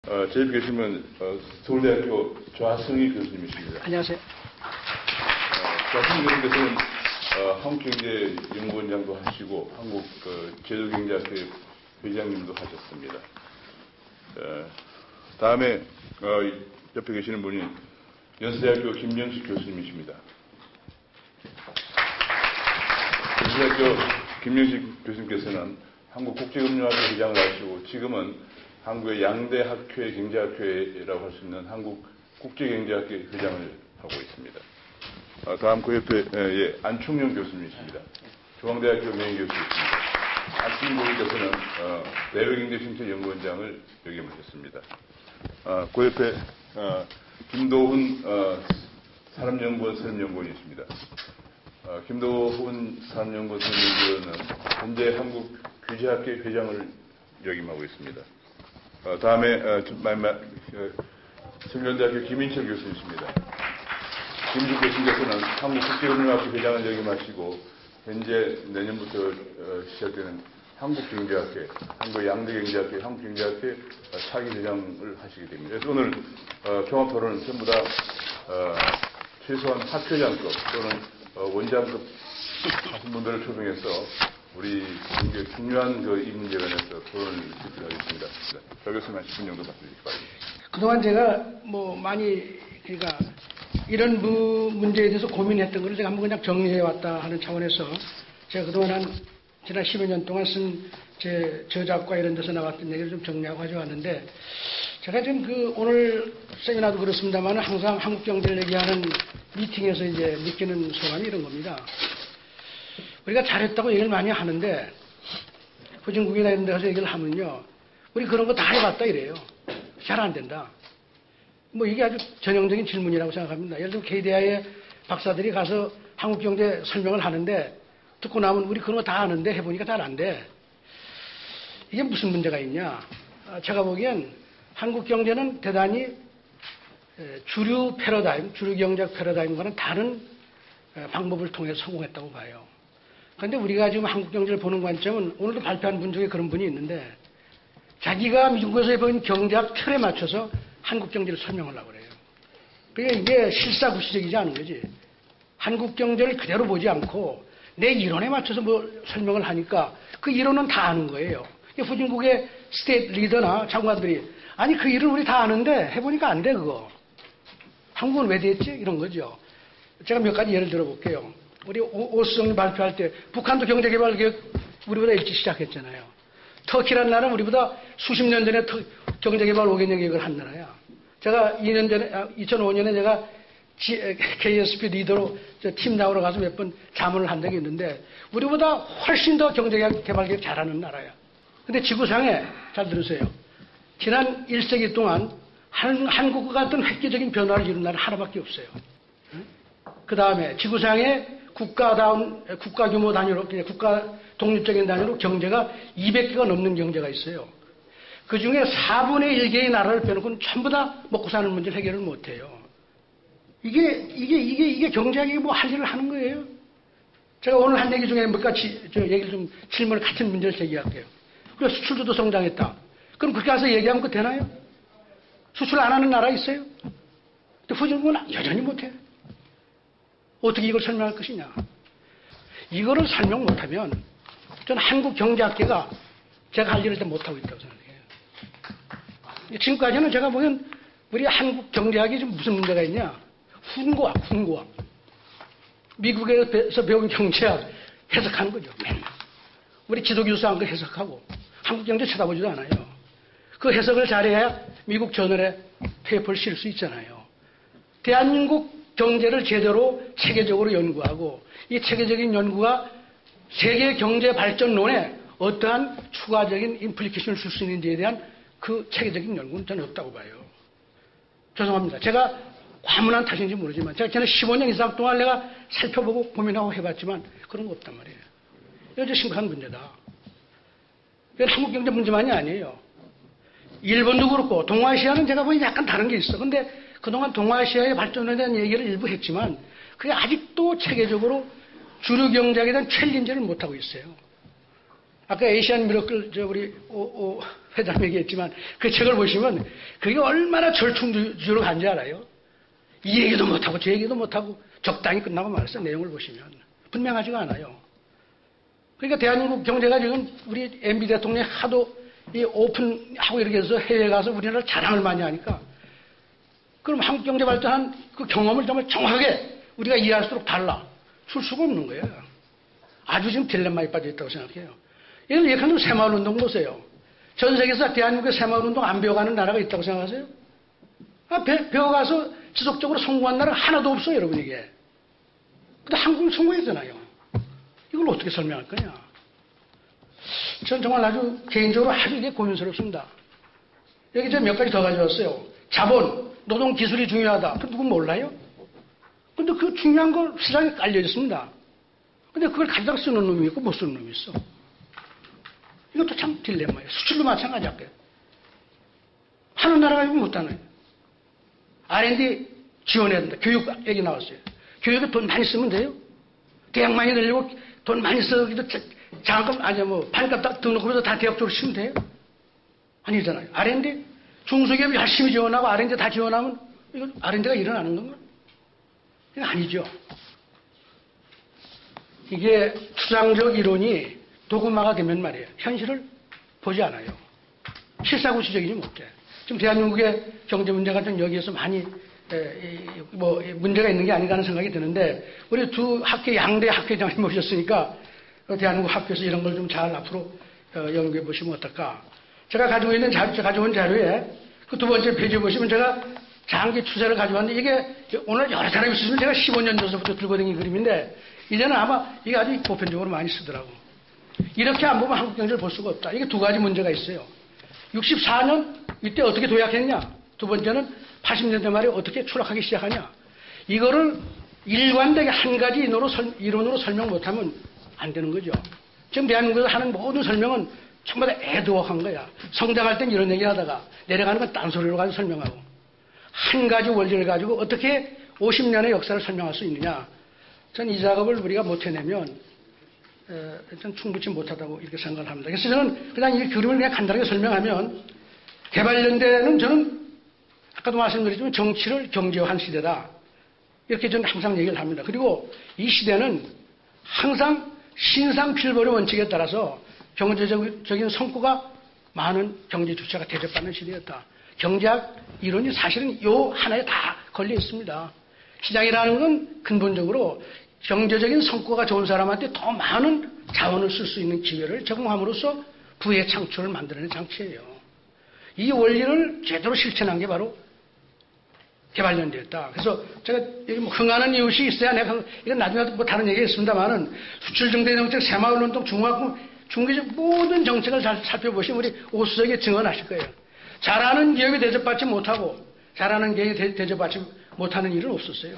제 옆에 계시면 서울대학교 좌승희 교수님이십니다. 안녕하세요. 좌승희 교수님께서는 한국경제연구원장도 하시고 한국 제도경제학회 회장님도 하셨습니다. 다음에 옆에 계시는 분이 연세대학교 김명식 교수님이십니다. 연세대학교 김명식 교수님께서는 한국국제금융학회 회장을 하시고 지금은 한국의 양대 학회 경제학회라고 할 수 있는 한국국제경제학회 회장을 하고 있습니다. 다음 그 옆에 안충영 교수님이십니다. 중앙대학교 명예교수이십니다. 안충영 교수께서는 내외경제신천연구원장을 역임하셨습니다. 그 옆에 김도훈 산업연구원 선임연구원이십니다. 김도훈 산업연구원 선임연구원은 현재 한국규제학회 회장을 역임하고 있습니다. 다음에 성균대학교 김인철 교수님이십니다. 김인철 교수님께서는 한국국제금융학회 회장을 역임하시고 현재 내년부터 시작되는 한국경제학회, 한국 양대경제학회, 한국경제학회 차기 회장을 하시게 됩니다. 그래서 오늘 종합토론은 전부 다 최소한 학회장급 또는 원장급 하신 분들을 초빙해서 우리 굉장히 중요한 이 문제에 관해서 토론을 진행하겠습니다. 박 교수님 한 10분 정도 말씀해 주시기 바랍니다. 그동안 제가 많이 그러니까 이런 문제에 대해서 고민했던 것을 제가 한번 그냥 정리해 왔다 하는 차원에서 제가 그동안 지난 10여 년 동안 쓴 제 저작과 이런 데서 나왔던 얘기를 좀 정리하고 가져왔는데 제가 지금 오늘 세미나도 그렇습니다만 항상 한국 경제를 얘기하는 미팅에서 이제 느끼는 소감이 이런 겁니다. 우리가 잘했다고 얘기를 많이 하는데 후진국이나 이런 데서 얘기를 하면요. 우리 그런 거 다 해봤다 이래요. 잘 안 된다. 이게 아주 전형적인 질문이라고 생각합니다. 예를 들면 KDI의 박사들이 가서 한국 경제 설명을 하는데 듣고 나면 우리 그런 거 다 아는데 해보니까 잘 안 돼. 이게 무슨 문제가 있냐. 제가 보기엔 한국 경제는 대단히 주류 패러다임, 주류 경제학 패러다임과는 다른 방법을 통해서 성공했다고 봐요. 그런데 우리가 지금 한국 경제를 보는 관점은 오늘도 발표한 분 중에 그런 분이 있는데 자기가 미국에서 해본 경제학 틀에 맞춰서 한국 경제를 설명하려고 그래요. 그러니까 이게 실사구시적이지 않은 거지. 한국 경제를 그대로 보지 않고 내 이론에 맞춰서 설명을 하니까 그 이론은 다 아는 거예요. 후진국의 스테이트 리더나 장관들이 아니 그 일은 우리 다 아는데 해보니까 안 돼 그거. 한국은 왜 됐지? 이런 거죠. 제가 몇 가지 예를 들어볼게요. 우리 오수정이 발표할 때 북한도 경제개발계획 우리보다 일찍 시작했잖아요. 터키라는 나라는 우리보다 수십 년 전에 경제개발 5개년 계획을 한 나라야. 제가 2년 전에 2005년에 제가 KSP 리더로 팀 나오러 가서 몇 번 자문을 한 적이 있는데 우리보다 훨씬 더 경제개발계획 잘하는 나라야. 근데 지구상에 잘 들으세요. 지난 1세기 동안 한국과 같은 획기적인 변화를 이룬 나라 하나밖에 없어요. 그 다음에 지구상에 국가 규모 단위로, 국가 독립적인 단위로 경제가 200개가 넘는 경제가 있어요. 그 중에 4분의 1개의 나라를 빼놓고는 전부 다 먹고 사는 문제를 해결을 못 해요. 이게 경제학이 할 일을 하는 거예요. 제가 오늘 한 얘기 중에 몇 가지 얘기를 좀 질문을 같은 문제를 제기할게요. 그래서 수출도 성장했다. 그럼 그렇게 해서 얘기하면 그거 되나요? 수출 안 하는 나라 있어요? 근데 후진국은 여전히 못해. 어떻게 이걸 설명할 것이냐. 이거를 설명 못하면 저는 한국 경제학계가 제가 할 일을 못하고 있다고 생각해요. 지금까지는 제가 보면 우리 한국 경제학이 지금 무슨 문제가 있냐. 훈고학. 미국에서 배운 경제학 해석하는 거죠. 맨날. 우리 지도교수한 거 해석하고 한국 경제 쳐다보지도 않아요. 그 해석을 잘해야 미국 저널에 페이퍼를 실 수 있잖아요. 대한민국 경제를 제대로 체계적으로 연구하고 이 체계적인 연구가 세계 경제 발전론에 어떠한 추가적인 인플리케이션을 줄 수 있는지에 대한 그 체계적인 연구는 저는 없다고 봐요. 죄송합니다. 제가 과문한 탓인지 모르지만 제가 지난 15년 이상 동안 내가 살펴보고 고민하고 해봤지만 그런 거 없단 말이에요. 이거 아주 심각한 문제다. 이건 한국 경제 문제만이 아니에요. 일본도 그렇고 동아시아는 제가 보니 약간 다른 게 있어. 근데 그동안 동아시아의 발전에 대한 얘기를 일부 했지만 그게 아직도 체계적으로 주류 경제에 대한 챌린지를 못하고 있어요. 아까 에이시안 미러클 우리 오 회장 얘기했지만 그 책을 보시면 그게 얼마나 절충주의로 간지 알아요? 이 얘기도 못하고 저 얘기도 못하고 적당히 끝나고 말았어요. 내용을 보시면 분명하지가 않아요. 그러니까 대한민국 경제가 지금 우리 MB 대통령이 하도 이 오픈하고 이렇게 해서 해외 가서 우리나라 자랑을 많이 하니까 그럼 한국 경제 발전한 그 경험을 정말 정확하게 우리가 이해할수록 달라 줄 수가 없는 거예요. 아주 지금 딜레마에 빠져 있다고 생각해요. 예를 예컨대 새마을 운동 보세요. 전 세계에서 대한민국의 새마을 운동 안 배워가는 나라가 있다고 생각하세요? 배워가서 지속적으로 성공한 나라가 하나도 없어요, 여러분 이게. 근데 한국은 성공했잖아요. 이걸 어떻게 설명할 거냐? 전 정말 아주 개인적으로 아주 이게 고민스럽습니다. 여기 제가 몇 가지 더 가져왔어요. 자본, 노동 기술이 중요하다. 그 누구 몰라요? 근데 그 중요한 걸 시장에 깔려 있습니다. 근데 그걸 가져다 쓰는 놈이 있고 못 쓰는 놈이 있어. 이것도 참 딜레마예요. 수출도 마찬가지 할게요. 하는 나라가 이거 못하네. R&D 지원해야 된다. 교육 얘기 나왔어요. 교육에 돈 많이 쓰면 돼요. 대학 많이 늘리고 돈 많이 써기도 장학금 반값 딱 등록하면서 다 대학 쪽으로 치면 돼요? 아니잖아요. R&D 중소기업이 열심히 지원하고 R&D 다 지원하면 이거 R&D가 일어나는 건가? 이거 아니죠. 이게 추상적 이론이 도구마가 되면 말이에요. 현실을 보지 않아요. 실사구시적이지 못해. 지금 대한민국의 경제 문제가 좀 여기에서 많이 문제가 있는 게 아닌가 하는 생각이 드는데 우리 두 학회 양대 학회장님 모셨으니까 대한민국 학교에서 이런 걸 좀 잘 앞으로 연구해 보시면 어떨까. 제가 가지고 있는 가져온 자료에 그 두 번째 페이지에 보시면 제가 장기 추세를 가져왔는데 이게 오늘 여러 사람이 있으면 제가 15년 전서부터 들고 다니는 그림인데 이제는 아마 이게 아주 보편적으로 많이 쓰더라고. 이렇게 안 보면 한국 경제를 볼 수가 없다. 이게 두 가지 문제가 있어요. 64년 이때 어떻게 도약했냐. 두 번째는 80년대 말에 어떻게 추락하기 시작하냐. 이거를 일관되게 한 가지 이론으로 설명 못하면 안 되는 거죠. 지금 대한민국에서 하는 모든 설명은 전부 다 애드워크한 거야. 성장할 땐 이런 얘기 하다가 내려가는 건 딴소리로 가지고 설명하고 한 가지 원리를 가지고 어떻게 50년의 역사를 설명할 수 있느냐. 전 이 작업을 우리가 못 해내면 전 충분치 못하다고 이렇게 생각을 합니다. 그래서 저는 그냥 이 그림을 그냥 간단하게 설명하면 개발연대는 저는 아까도 말씀드렸지만 정치를 경제화한 시대다. 이렇게 저는 항상 얘기를 합니다. 그리고 이 시대는 항상 신상필벌의 원칙에 따라서 경제적인 성과가 많은 경제 주체가 대접받는 시대였다. 경제학 이론이 사실은 요 하나에 다 걸려 있습니다. 시장이라는 건 근본적으로 경제적인 성과가 좋은 사람한테 더 많은 자원을 쓸 수 있는 기회를 제공함으로써 부의 창출을 만들어내는 장치예요. 이 원리를 제대로 실천한 게 바로 개발연대였다. 그래서 제가 여기 흥하는 이웃이 있어야 내가 이건 나중에 뭐 다른 얘기가 있습니다만은 수출정대 정책, 새마을운동, 중기적 모든 정책을 잘 살펴보시면 우리 오수석에 증언하실 거예요. 잘하는 기업이 대접받지 못하고 잘하는 기업이 대접받지 못하는 일은 없었어요.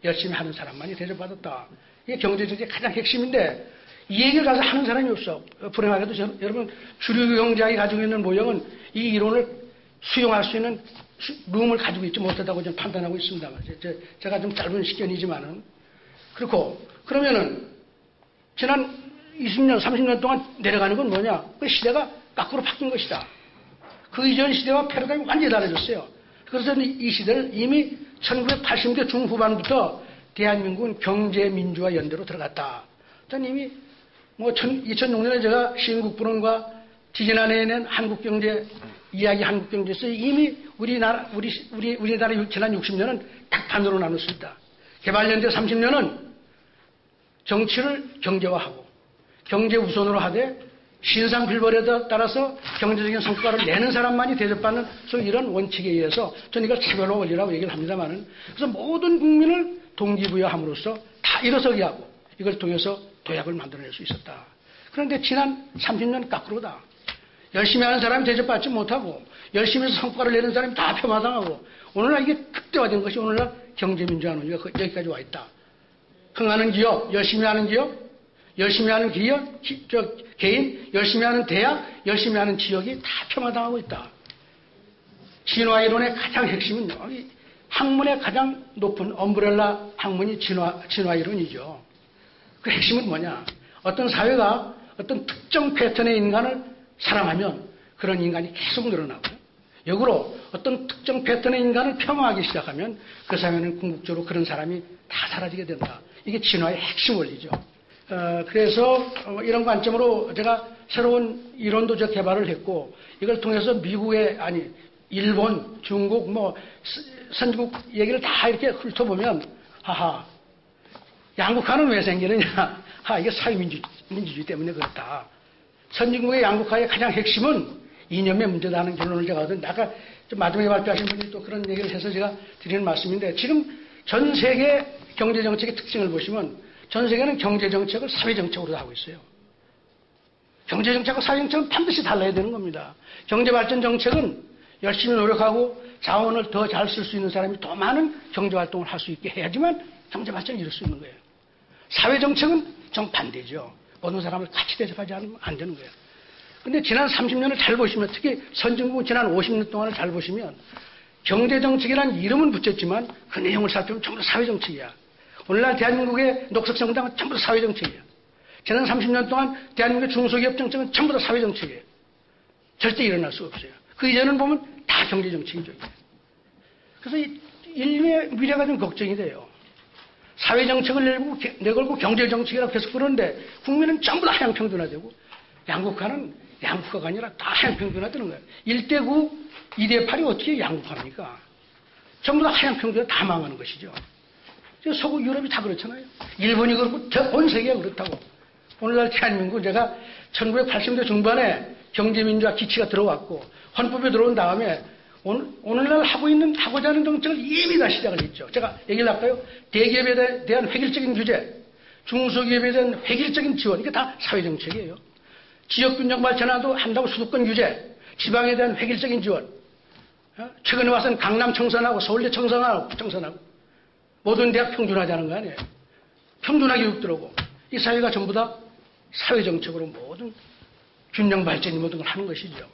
열심히 하는 사람만이 대접받았다. 이게 경제정책의 가장 핵심인데 이 얘기를 가서 하는 사람이 없어. 불행하게도 여러분 주류 경제학이 가지고 있는 모형은 이 이론을 수용할 수 있는 룸을 가지고 있지 못하다고 저는 판단하고 있습니다만 제가 좀 짧은 식견이지만은 그렇고 그러면은 지난 20년, 30년 동안 내려가는 건 뭐냐? 그 시대가 거꾸로 바뀐 것이다. 그 이전 시대와 패러다임이 완전히 달라졌어요. 그래서 이 시대를 이미 1980년대 중후반부터 대한민국은 경제민주화 연대로 들어갔다. 저는 이미 2006년에 제가 시민국부론과 지지난해에 낸 한국경제 이야기 한국경제에서 이미 우리나라 지난 60년은 딱 반으로 나눌 수 있다. 개발연대 30년은 정치를 경제화하고 경제 우선으로 하되 신상필벌에 따라서 경제적인 성과를 내는 사람만이 대접받는 이런 원칙에 의해서 저는 이걸 차별화 원리라고 얘기를 합니다만은 그래서 모든 국민을 동기부여함으로써 다 일어서게 하고 이걸 통해서 도약을 만들어낼 수 있었다. 그런데 지난 30년 거꾸로다. 열심히 하는 사람이 대접받지 못하고 열심히 해서 성과를 내는 사람이 다 폄하당하고 오늘날 이게 극대화된 것이 오늘날 경제민주화 논의가 여기까지 와 있다. 흥하는 기업, 열심히 하는 기업, 열심히 하는 개인, 열심히 하는 대학, 열심히 하는 지역이 다 폄하당하고 있다. 진화 이론의 가장 핵심은요. 학문의 가장 높은 엄브렐라 학문이 진화 이론이죠. 그 핵심은 뭐냐? 어떤 사회가 어떤 특정 패턴의 인간을 사랑하면 그런 인간이 계속 늘어나고, 역으로 어떤 특정 패턴의 인간을 폄하하기 시작하면 그 사회는 궁극적으로 그런 사람이 다 사라지게 된다. 이게 진화의 핵심 원리죠. 그래서 이런 관점으로 제가 새로운 이론도 개발을 했고, 이걸 통해서 미국의, 아니 일본, 중국, 선진국 얘기를 다 이렇게 훑어보면, 하하, 양극화는 왜 생기느냐? 이게 사회민주주의 때문에 그렇다. 선진국의 양극화의 가장 핵심은 이념의 문제다는 결론을 제가 얻은, 아까 좀 마지막에 발표하신 분이 또 그런 얘기를 해서 제가 드리는 말씀인데, 지금 전 세계 경제정책의 특징을 보시면 전 세계는 경제정책을 사회정책으로 하고 있어요. 경제정책과 사회정책은 반드시 달라야 되는 겁니다. 경제발전 정책은 열심히 노력하고 자원을 더 잘 쓸 수 있는 사람이 더 많은 경제활동을 할 수 있게 해야지만 경제발전을 이룰 수 있는 거예요. 사회정책은 정반대죠. 모든 사람을 같이 대접하지 않으면 안 되는 거예요. 근데 지난 30년을 잘 보시면, 특히 선진국은 지난 50년 동안을 잘 보시면 경제정책이라는 이름은 붙였지만 그 내용을 살펴보면 전부 다 사회정책이야. 오늘날 대한민국의 녹색정당은 전부 다 사회정책이야. 지난 30년 동안 대한민국의 중소기업 정책은 전부 다 사회정책이에요. 절대 일어날 수가 없어요. 그 이전을 보면 다 경제정책이죠. 그래서 인류의 미래가 좀 걱정이 돼요. 사회정책을 내걸고 경제정책이라고 계속 그러는데 국민은 전부 다 하향평준화되고, 양극화는 양극화가 아니라 다 하향평준화되는 거예요. 1대9, 2대8이 어떻게 양극화입니까? 전부 다 하향평준화 다 망하는 것이죠. 서구 유럽이 다 그렇잖아요. 일본이 그렇고 온 세계가 그렇다고. 오늘날 대한민국, 제가 1980년 중반에 경제민주화 기치가 들어왔고 헌법에 들어온 다음에 오늘날 하고자 하는 정책을 이미 다 시작을 했죠. 제가 얘기를 할까요? 대기업에 대한 획일적인 규제, 중소기업에 대한 획일적인 지원, 이게 다 사회정책이에요. 지역균형 발전화도 한다고 수도권 규제, 지방에 대한 획일적인 지원. 최근에 와서는 강남 청산하고 서울대 청산하고 청산하고 모든 대학 평준화하자는 거 아니에요. 평준화 교육 들어오고, 이 사회가 전부 다 사회정책으로 모든 균형 발전이 모든 걸 하는 것이죠.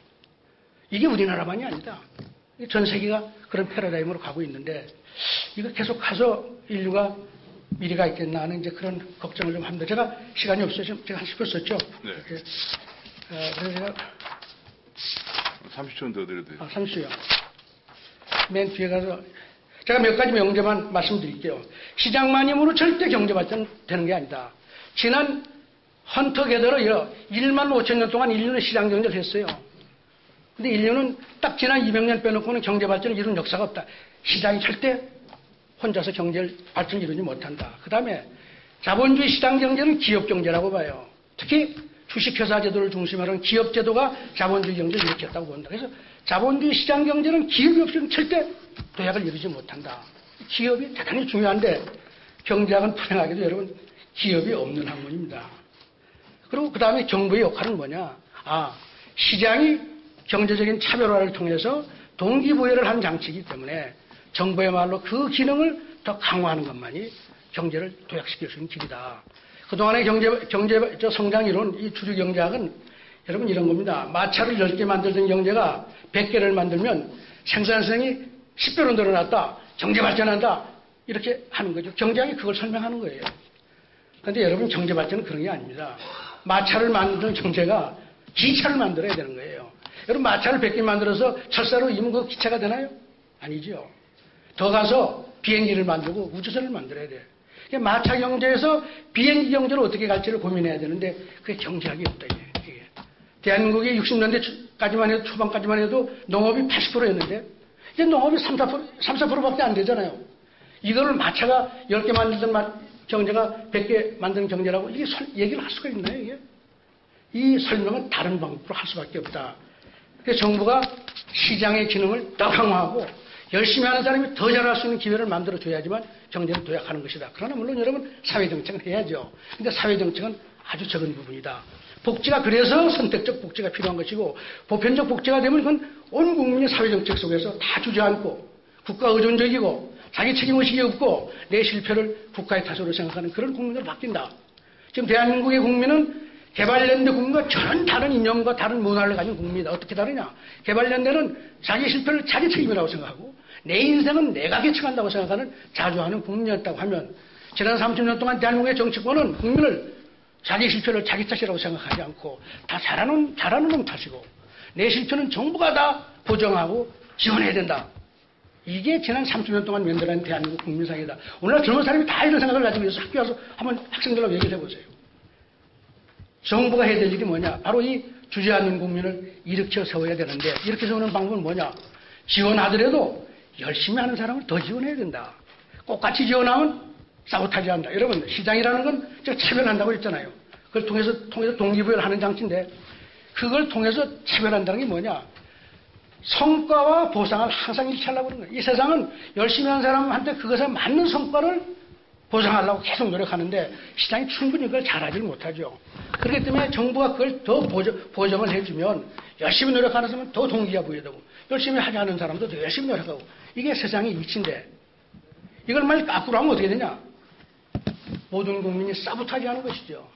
이게 우리나라만이 아니다. 전 세계가 그런 패러다임으로 가고 있는데, 이거 계속 가서 인류가 미래가 있겠나 하는 이제 그런 걱정을 좀 합니다. 제가 시간이 없어서 제가 한 10분 썼죠. 네. 그래서 제가 30초는 더 드려도 돼요. 30초요. 맨 뒤에 가서 제가 몇 가지 명제만 말씀드릴게요. 시장만 힘으로 절대 경제 발전 되는 게 아니다. 지난 헌터 계대로 1만 5천 년 동안 인류는 시장 경제를 했어요. 근데 인류는 딱 지난 200년 빼놓고는 경제 발전을 이룬 역사가 없다. 시장이 절대 혼자서 경제 발전을 이루지 못한다. 그 다음에 자본주의 시장 경제는 기업 경제라고 봐요. 특히 주식회사 제도를 중심으로 하는 기업 제도가 자본주의 경제를 일으켰다고 본다. 그래서 자본주의 시장 경제는 기업이 없이는 절대 도약을 이루지 못한다. 기업이 대단히 중요한데 경제학은 불행하게도 여러분 기업이 없는 학문입니다. 그리고 그 다음에 정부의 역할은 뭐냐? 시장이 경제적인 차별화를 통해서 동기부여를 하는 장치이기 때문에 정부의말로 그 기능을 더 강화하는 것만이 경제를 도약시킬 수 있는 길이다. 그동안의 경제 성장 이론, 이 주류 경제학은 여러분 이런 겁니다. 마차를 10개 만들던 경제가 100개를 만들면 생산성이 10배로 늘어났다. 경제 발전한다. 이렇게 하는 거죠. 경제학이 그걸 설명하는 거예요. 그런데 여러분 경제 발전은 그런 게 아닙니다. 마차를 만드는 경제가 기차를 만들어야 되는 거예요. 여러분 마차를 100개 만들어서 철사로 이면 그 기차가 되나요? 아니죠. 더 가서 비행기를 만들고 우주선을 만들어야 돼요. 마차 경제에서 비행기 경제를 어떻게 갈지를 고민해야 되는데 그게 경제학이 없다. 이게. 대한민국이 60년대까지만 해도 초반까지만 해도 농업이 80%였는데 이제 농업이 3, 4%밖에 안 되잖아요. 이거를 마차가 10개 만들던 경제가 100개 만드는 경제라고 이게 얘기를 할 수가 있나요? 이게? 이 설명은 다른 방법으로 할 수밖에 없다. 그래서 정부가 시장의 기능을 더 강화하고 열심히 하는 사람이 더 잘할 수 있는 기회를 만들어줘야지만 경제를 도약하는 것이다. 그러나 물론 여러분 사회정책은 해야죠. 근데 사회정책은 아주 적은 부분이다. 복지가 그래서 선택적 복지가 필요한 것이고 보편적 복지가 되면 그건 온 국민이 사회정책 속에서 다 주저앉고 국가 의존적이고 자기 책임의식이 없고 내 실패를 국가의 탓으로 생각하는 그런 국민으로 바뀐다. 지금 대한민국의 국민은 개발연대 국민과 전혀 다른 이념과 다른 문화를 가진 국민이다. 어떻게 다르냐? 개발연대는 자기 실패를 자기 책임이라고 생각하고 내 인생은 내가 개척한다고 생각하는 자주하는 국민이었다고 하면 지난 30년 동안 대한민국의 정치권은 국민을 자기 실패를 자기 탓이라고 생각하지 않고 다 잘하는 놈 탓이고 내 실패는 정부가 다 보정하고 지원해야 된다. 이게 지난 30년 동안 만들어낸 대한민국 국민상이다. 오늘날 젊은 사람이 다 이런 생각을 가지고 있어서 학교 와서 한번 학생들하고 얘기를 해보세요. 정부가 해야 될 일이 뭐냐? 바로 이 주저앉는 국민을 일으켜 세워야 되는데 이렇게 세우는 방법은 뭐냐? 지원하더라도 열심히 하는 사람을 더 지원해야 된다. 똑같이 지원하면 사보타지한다. 여러분 시장이라는 건 제가 차별한다고 했잖아요. 그걸 통해서 동기부여를 하는 장치인데 그걸 통해서 차별한다는 게 뭐냐? 성과와 보상을 항상 일치하려고 그러는 거예요. 이 세상은 열심히 하는 사람한테 그것에 맞는 성과를 보상하려고 계속 노력하는데 시장이 충분히 그걸 잘하지 못하죠. 그렇기 때문에 정부가 그걸 더 보정을 해주면 열심히 노력하는 사람은 더 동기가 부여되고 열심히 하지 않은 사람도 더 열심히 노력하고 이게 세상의 이치인데 이걸 만약 거꾸로 하면 어떻게 되냐? 모든 국민이 사보타지하는 것이죠.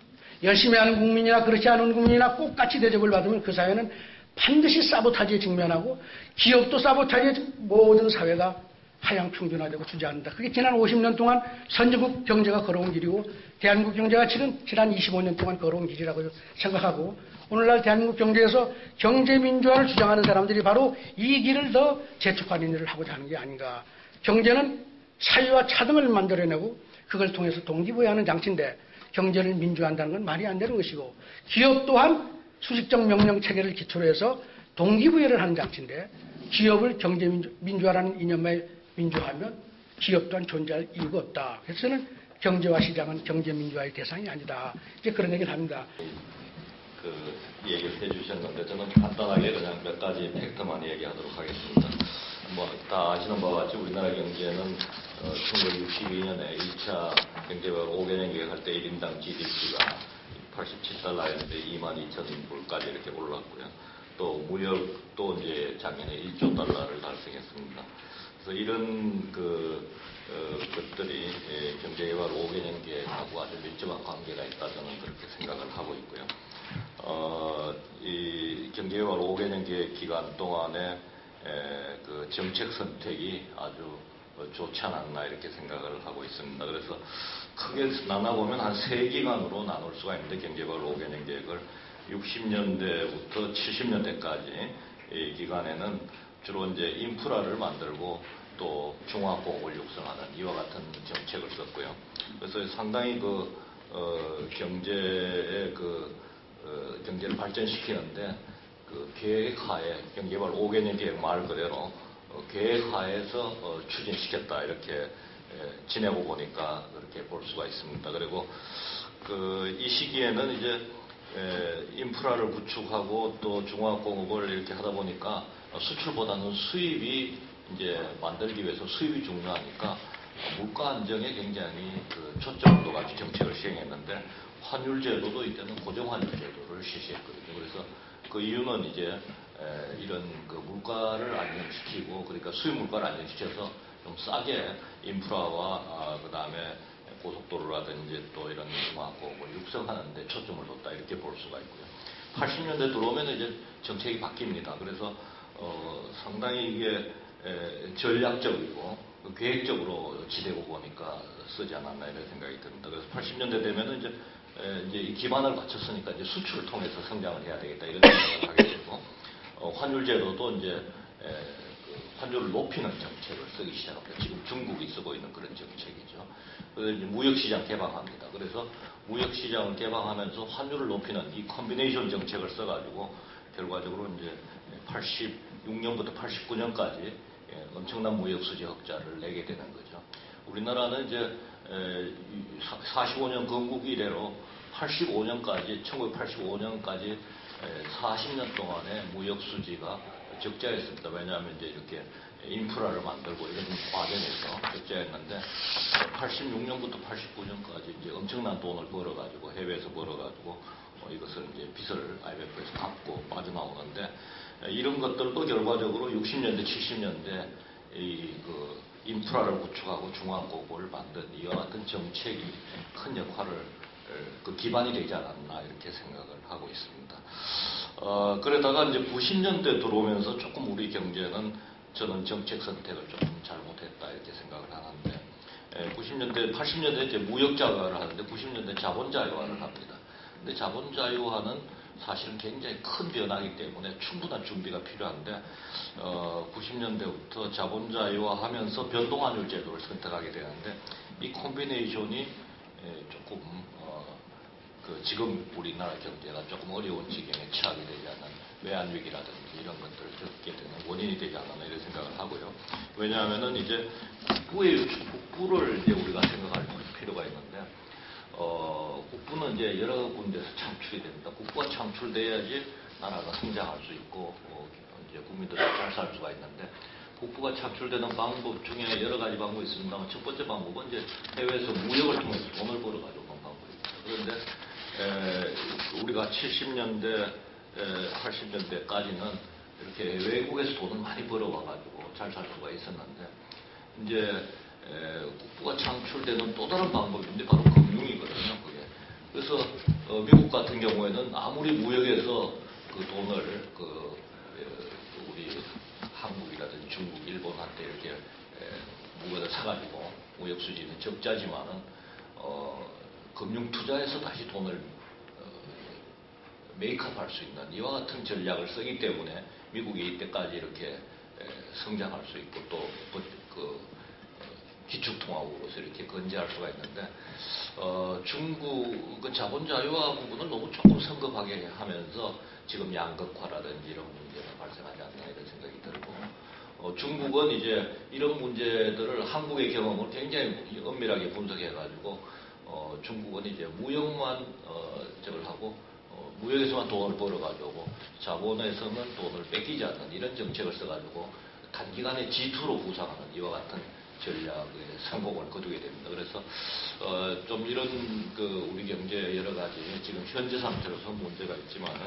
열심히 하는 국민이나 그렇지 않은 국민이나 똑같이 대접을 받으면 그 사회는 반드시 사보타지에 직면하고 기업도 사보타지에 모든 사회가 하향 평준화되고 주저앉는다. 그게 지난 50년 동안 선진국 경제가 걸어온 길이고 대한민국 경제가 지난 25년 동안 걸어온 길이라고 생각하고 오늘날 대한민국 경제에서 경제민주화를 주장하는 사람들이 바로 이 길을 더 재촉하는 일을 하고자 하는 게 아닌가. 경제는 사회와 차등을 만들어내고 그걸 통해서 동기부여하는 장치인데 경제를 민주화한다는 건 말이 안 되는 것이고 기업 또한 수직적 명령 체계를 기초로 해서 동기부여를 하는 장치인데 기업을 경제민주화라는 이념에 민주화하면 기업 또한 존재할 이유가 없다. 그래서 저는 경제와 시장은 경제민주화의 대상이 아니다. 이제 그런 얘기를 합니다. 그 얘기를 해주셨는데 저는 간단하게 그냥 몇 가지 팩트만 얘기하도록 하겠습니다. 뭐 다 아시는 바와 같이 우리나라 경제는 1962년에 2차 경제와 5개년 계획할 때 1인당 GDP가 87달러였는데 22,000불까지 이렇게 올랐고요. 또 무역도 이제 작년에 1조 달러를 달성했습니다. 그래서 이런 것들이 경제개발 5개년 계획하고 아주 밀접한 관계가 있다 저는 그렇게 생각을 하고 있고요. 이 경제개발 5개년 계획 기간 동안에 그 정책 선택이 아주 좋지 않았나 이렇게 생각을 하고 있습니다. 그래서 크게 나눠보면 한 세 기간으로 나눌 수가 있는데 경제개발 5개년 계획을 60년대부터 70년대까지 이 기간에는 주로 이제 인프라를 만들고 또 중화공업을 육성하는 이와 같은 정책을 썼고요. 그래서 상당히 경제의 경제를 발전시키는데 그 계획하에 경제개발 5개년 계획 말 그대로 계획하에서 추진시켰다 이렇게 지내고 보니까 그렇게 볼 수가 있습니다. 그리고 이 시기에는 이제 인프라를 구축하고 또 중화공업을 이렇게 하다 보니까 수출보다는 수입이 이제 만들기 위해서 수입이 중요하니까 물가 안정에 굉장히 초점을 둬가지고 정책을 시행했는데 환율 제도도 이때는 고정 환율 제도를 실시했거든요. 그래서 그 이유는 이제 이런 물가를 안정시키고 그러니까 수입 물가를 안정시켜서 좀 싸게 인프라와 그 다음에 고속도로라든지 또 이런 중화공업을 육성하는 데 초점을 뒀다 이렇게 볼 수가 있고요. 80년대 들어오면 이제 정책이 바뀝니다. 그래서 상당히 이게 전략적이고 계획적으로 지대고 보니까 쓰지 않았나 이런 생각이 듭니다. 그래서 80년대 되면은 이제 이 기반을 갖췄으니까 이제 수출을 통해서 성장을 해야 되겠다 이런 생각을 하게 되고 환율 제도도 이제 환율을 높이는 정책을 쓰기 시작합니다. 지금 중국이 쓰고 있는 그런 정책이죠. 그래서 이제 무역시장 개방합니다. 그래서 무역시장을 개방하면서 환율을 높이는 이 콤비네이션 정책을 써가지고 결과적으로 이제 86년부터 89년까지 엄청난 무역수지 흑자를 내게 되는 거죠. 우리나라는 이제 45년 건국 이래로 85년까지 1985년까지 40년 동안의 무역수지가 적자였습니다. 왜냐하면 이제 이렇게 인프라를 만들고 이런 과정에서 적자였는데 86년부터 89년까지 이제 엄청난 돈을 벌어가지고 해외에서 벌어가지고 이것을 이제 빚을 IMF에서 갚고 빠져나오는데 이런 것들도 결과적으로 60년대, 70년대 인프라를 구축하고 중앙공업을 만든 이와 같은 정책이 큰 역할을 기반이 되지 않았나 이렇게 생각을 하고 있습니다. 그러다가 이제 90년대 들어오면서 조금 우리 경제는 저는 정책 선택을 조금 잘못했다 이렇게 생각을 하는데 90년대, 80년대 이제 무역 자유화를 하는데 90년대 자본 자유화를 합니다. 근데 자본 자유화는 사실은 굉장히 큰 변화이기 때문에 충분한 준비가 필요한데 90년대부터 자본 자유화하면서 변동환율 제도를 선택하게 되는데 이 콤비네이션이 조금 지금 우리나라 경제가 조금 어려운 지경에 처하게 되지 않는 외환위기라든지 이런 것들을 겪게 되는 원인이 되지 않나 이런 생각을 하고요. 왜냐하면은 이제 국부를 이제 우리가 생각할 필요가 있는데 국부는 이제 여러 군데서 창출이 됩니다. 국부가 창출돼야지 나라가 성장할 수 있고 이제 국민들이 잘 살 수가 있는데 국부가 창출되는 방법 중에 여러 가지 방법이 있습니다만 첫 번째 방법은 이제 해외에서 무역을 통해서 돈을 벌어가지고 오는 방법입니다. 그런데 우리가 70년대, 80년대까지는 이렇게 외국에서 돈을 많이 벌어와가지고 잘 살 수가 있었는데 이제 국부가 창출되는 또 다른 방법인데 바로 금융이거든요. 그게. 그래서 미국 같은 경우에는 아무리 무역에서 그 돈을 우리 한국이라든지 중국, 일본한테 이렇게 물건을 사가지고 무역 수지는 적자지만은 금융 투자에서 다시 돈을 메이크업할 수 있는 이와 같은 전략을 쓰기 때문에 미국이 이때까지 이렇게 성장할 수 있고 또 기축통화국으로서 이렇게 건재할 수가 있는데 중국은 자본 자유화 부분을 너무 조금 성급하게 하면서 지금 양극화라든지 이런 문제가 발생하지 않나 이런 생각이 들고 중국은 이제 이런 문제들을 한국의 경험을 굉장히 엄밀하게 분석해가지고 중국은 이제 무역만 저걸 하고 무역에서만 돈을 벌어가지고 자본에서는 돈을 뺏기지 않는 이런 정책을 써가지고 단기간에 G2로 구상하는 이와 같은 전략의 성공을 거두게 됩니다. 그래서 좀 이런 우리 경제 여러 가지 지금 현재 상태로서 문제가 있지만은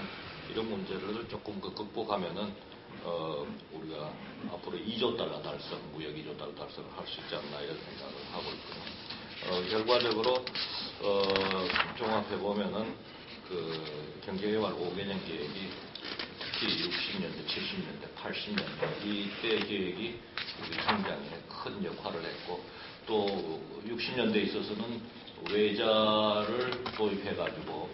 이런 문제를 조금 극복하면은 우리가 앞으로 2조 달러 달성, 무역 2조 달러 달성을 할 수 있지 않나 이런 생각을 하고 있고요. 결과적으로 종합해 보면은 경제개발 5개년 계획이 특히 60년대, 70년대, 80년대 이때 계획이 우리 성장에 큰 역할을 했고 또 60년대에 있어서는 외자를 도입해가지고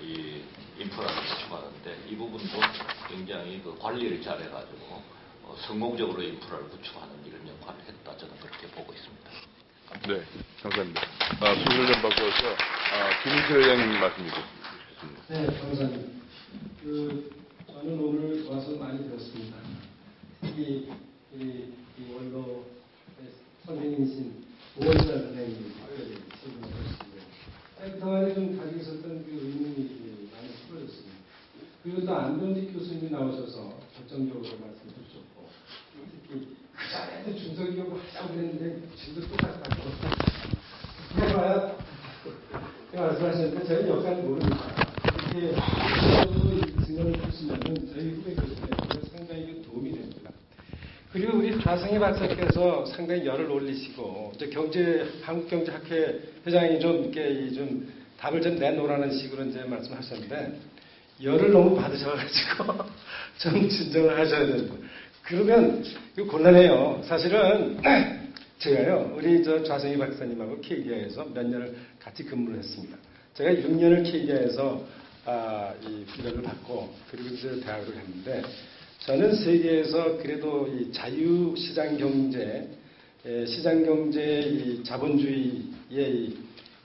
이 인프라를 구축하는데 이 부분도 굉장히 관리를 잘해가지고 성공적으로 인프라를 구축하는 이런 역할을 했다 저는 그렇게 보고 있습니다. 네, 감사합니다. 수고를 좀 바꿔서 김인철 의장님 말씀 주셨습니다. 네, 감사합니다. 저는 오늘 와서 많이 들었습니다. 특히 원로 선생님이신 오원철 선생님이 질문하셨습니다. 그동안에 좀 가지고 있었던 의문이 많이 풀어졌습니다. 그리고 또 안동직 교수님이 나오셔서 결정적으로 말씀해 주셨고 특히 그 전에도 중소기업을 하자고 그랬는데 지금도 똑같다고 그래봐야 말씀하셨는데 저희 역사를 모릅니다. 이렇게 증언을 하시면은 저희 후배 교수님에게 상당히 도움이 됩니다. 그리고 우리 좌승희 박사께서 상당히 열을 올리시고 이제 한국경제학회 회장이 좀 이렇게 좀 답을 좀 내놓으라는 식으로 이제 말씀하셨는데 열을 너무 받으셔가지고 좀 진정을 하셔야 됩니다. 그러면 이거 곤란해요. 사실은 제가요 우리 좌승희 박사님하고 KDI에서 몇 년을 같이 근무를 했습니다. 제가 6년을 KDI에서 이 훈련을 받고 그리고 이제 대학을 갔는데 저는 세계에서 그래도 이 자유시장 경제, 시장 경제 이 자본주의의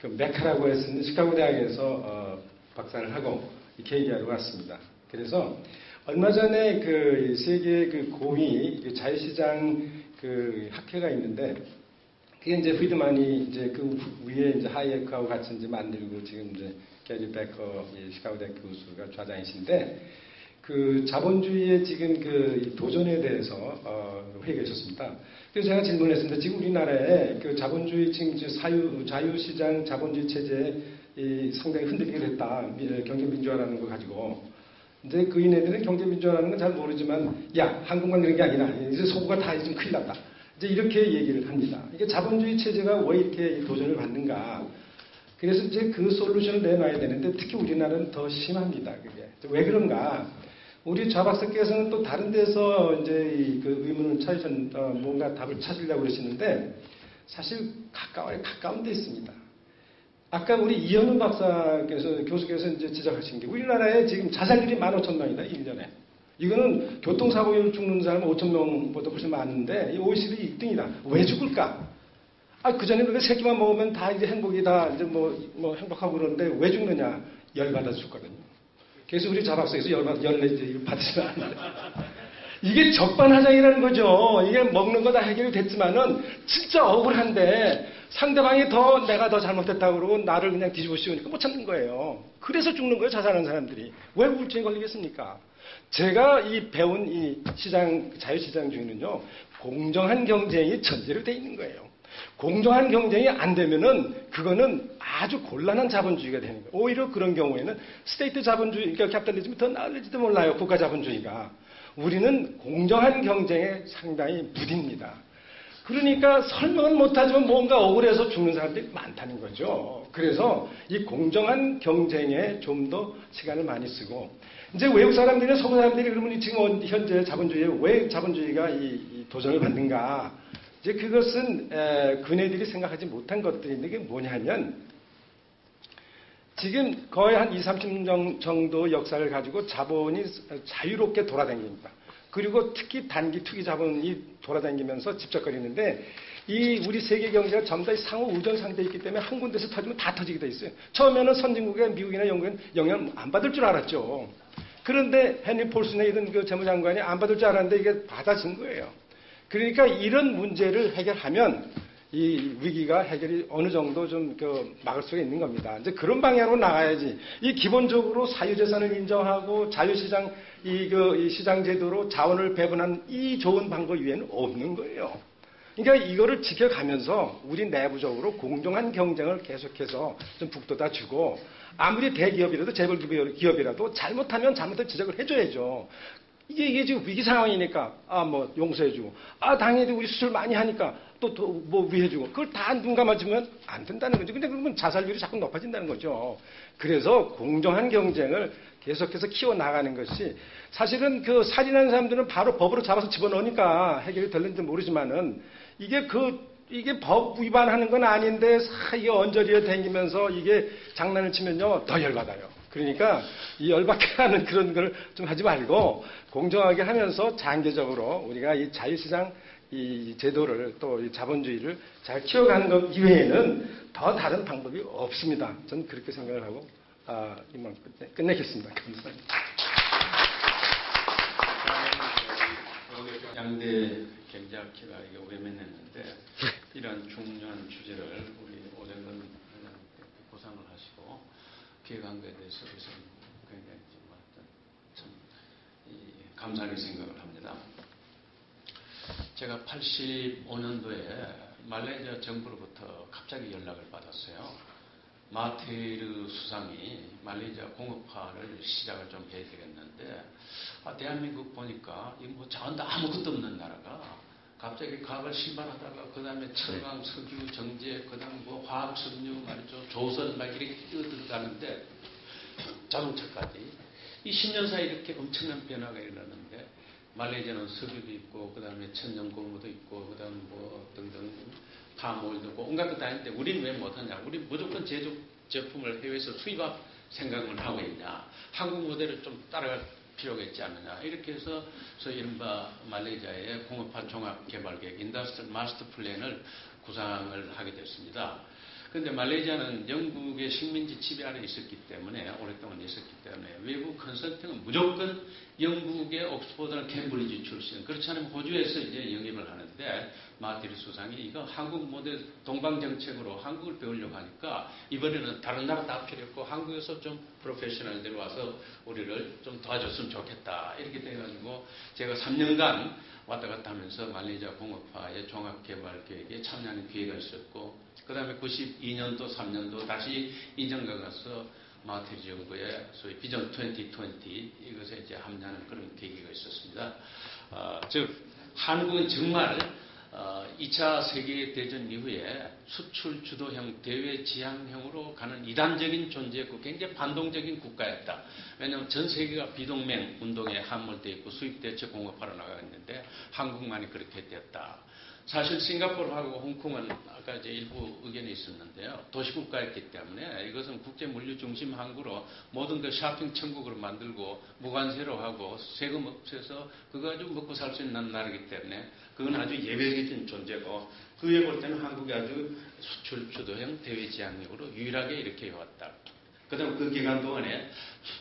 그 메카라고 했었는데 시카고 대학에서 박사를 하고 이 KDI로 왔습니다. 그래서 얼마 전에 그 세계 그 고위 자유시장 그 학회가 있는데 그게 이제 프리드만이 이제 그 위에 이제 하이에크하고 같이 이제 만들고 지금 이제 게리 베커 시카고 대학 교수가 좌장이신데 그 자본주의의 지금 그 도전에 대해서 회의가 있었습니다. 그래서 제가 질문을 했습니다. 지금 우리나라에 그 자본주의 지금 자유시장 자본주의 체제에 상당히 흔들리게 됐다. 경제민주화라는 거 가지고. 근데 그 인애들은 경제민주화라는 건 잘 모르지만 야 한국만 그런 게 아니라 이제 서구가 다 지금 큰일 났다. 이제 이렇게 얘기를 합니다. 이게 자본주의 체제가 왜 이렇게 도전을 받는가? 그래서 이제 그 솔루션을 내놔야 되는데 특히 우리나라는 더 심합니다. 그게 왜 그런가? 우리 좌 박사께서는 또 다른 데서 이제 그 의문을 뭔가 답을 찾으려고 그러시는데 사실 가까운 데 있습니다. 아까 우리 이현우 교수께서 이제 지적하신 게 우리나라에 지금 자살률이 15,000명이다, 1년에. 이거는 교통사고로 죽는 사람은 5,000명보다 훨씬 많은데 이 OECD 1등이다. 왜 죽을까? 그전에 그게 새끼만 먹으면 다 이제 행복이다. 이제 뭐 행복하고 그러는데 왜 죽느냐? 열받아서 죽거든요. 그래서 우리 자박사에서 열내지 받으시면 안 돼요. 이게 적반하장이라는 거죠. 이게 먹는 거 다 해결이 됐지만은 진짜 억울한데 상대방이 내가 더 잘못했다고 그러고 나를 그냥 뒤집어 씌우니까 못 참는 거예요. 그래서 죽는 거예요, 자살하는 사람들이. 왜 우울증에 걸리겠습니까? 제가 배운 이 자유시장주의는요, 공정한 경쟁이 전제로 돼 있는 거예요. 공정한 경쟁이 안 되면은 그거는 아주 곤란한 자본주의가 되는 거예요. 오히려 그런 경우에는 스테이트 자본주의, 그러니까 캐피탈리즘이 더 나을지도 몰라요. 국가 자본주의가. 우리는 공정한 경쟁에 상당히 무딥니다. 그러니까 설명은 못하지만 뭔가 억울해서 죽는 사람들이 많다는 거죠. 그래서 이 공정한 경쟁에 좀 더 시간을 많이 쓰고 이제 외국 사람들이나 서구 사람들이 그러면 지금 현재 자본주의에 왜 자본주의가 이 도전을 받는가? 이제 그것은 그네들이 생각하지 못한 것들인데 그게 뭐냐면 지금 거의 한 20, 30년 정도 역사를 가지고 자본이 자유롭게 돌아다닙니다. 그리고 특히 단기 투기 자본이 돌아다니면서 집적거리는데 우리 세계 경제가 전부 다 상호 의존 상태에 있기 때문에 한 군데서 터지면 다 터지게 돼 있어요. 처음에는 선진국에 미국이나 영국은 영향을 안 받을 줄 알았죠. 그런데 헨리 폴슨이든 그 재무장관이 안 받을 줄 알았는데 이게 받아진 거예요. 그러니까 이런 문제를 해결하면 이 위기가 해결이 어느 정도 좀 막을 수가 있는 겁니다. 이제 그런 방향으로 나가야지. 이 기본적으로 사유재산을 인정하고 자유시장 이 시장 제도로 자원을 배분한 이 좋은 방법 이외에는 없는 거예요. 그러니까 이거를 지켜가면서 우리 내부적으로 공정한 경쟁을 계속해서 좀 북돋아 주고 아무리 대기업이라도 재벌 기업이라도 잘못하면 잘못을 지적을 해줘야죠. 이게 지금 위기 상황이니까 용서해주고 당연히 우리 수출 많이 하니까 또 위해주고 그걸 다 눈 감아주면 안 된다는 거죠. 근데 그러면 자살률이 자꾸 높아진다는 거죠. 그래서 공정한 경쟁을 계속해서 키워나가는 것이 사실은 살인하는 사람들은 바로 법으로 잡아서 집어넣으니까 해결이 될는지 모르지만은 이게 법 위반하는 건 아닌데 이게 언저리에 다니면서 이게 장난을 치면요 더 열받아요. 그러니까 이 열받게 하는 그런 걸 좀 하지 말고 공정하게 하면서 장기적으로 우리가 이 자유시장 이 제도를 또 이 자본주의를 잘 키워가는 것 이외에는 더 다른 방법이 없습니다. 저는 그렇게 생각을 하고 이만 끝내겠습니다. 감사합니다. 양대 경제학회가 외면했는데 이런 중요한 주제를 우리 오정근 고상을 하시고 기획한 것에 대해서 굉장히 참 감사하게 생각을 합니다. 제가 85년도에 말레이시아 정부로부터 갑자기 연락을 받았어요. 마테이르 수상이 말레이시아 공업화를 시작을 좀 해야 되겠는데 대한민국 보니까 자원도 아무것도 없는 나라가 갑자기 과학을 신발하다가 그 다음에 철강, 석유, 정제, 그 다음 화학, 석유 말이죠. 조선 막 이렇게 뛰어들어가는데 자동차까지 이 10년 사이 이렇게 엄청난 변화가 일어났는데 말레이시아는 석유도 있고 그 다음에 천연고무도 있고 그 다음 등등 파몰도 있고 온갖 거 다 있는데 우리는 왜 못하냐. 우리 무조건 제품을 해외에서 수입할 생각을 하고 있냐. 한국 모델을 좀 따라갈 필요가 있지 않느냐. 이렇게 해서 소위 이른바 말레이시아의 공업화 종합개발계획 인더스트리얼 마스터 플랜을 구상을 하게 됐습니다. 그런데 말레이시아는 영국의 식민지 지배 아래 있었기 때문에 오랫동안 있었기 때문에 외부 컨설팅은 무조건 영국의 옥스퍼드나 캠브리지 출신 그렇지 않으면 호주에서 이제 영입을 하는데 마티르 수상이 이거 한국 모델 동방정책으로 한국을 배우려고 하니까 이번에는 다른 나라 다 필요 없고 한국에서 좀 프로페셔널들 와서 우리를 좀 도와줬으면 좋겠다 이렇게 돼가지고 제가 3년간 왔다 갔다 하면서 말레이시아 공업화의 종합개발계획에 참여하는 기회가 있었고 그 다음에 92년도 3년도 다시 이전가 가서 마테리 정부의 소위 비전 2020 이것에 이제 합류하는 그런 계기가 있었습니다. 즉 한국은 정말 2차 세계대전 이후에 수출 주도형 대외 지향형으로 가는 이단적인 존재였고 굉장히 반동적인 국가였다. 왜냐하면 전 세계가 비동맹 운동에 함몰되어 있고 수입 대체 공업화로 나가 있는데 한국만이 그렇게 되었다. 사실 싱가포르하고 홍콩은 아까 이제 일부 의견이 있었는데요. 도시국가였기 때문에 이것은 국제 물류 중심 항구로 모든 그 쇼핑 천국으로 만들고 무관세로 하고 세금 없애서 그거 가지고 먹고 살 수 있는 나라이기 때문에 그건 아주 예외적인 존재고 그에 볼 때는 한국이 아주 수출 주도형 대외 지향력으로 유일하게 이렇게 해왔다. 그 다음 그 기간 동안에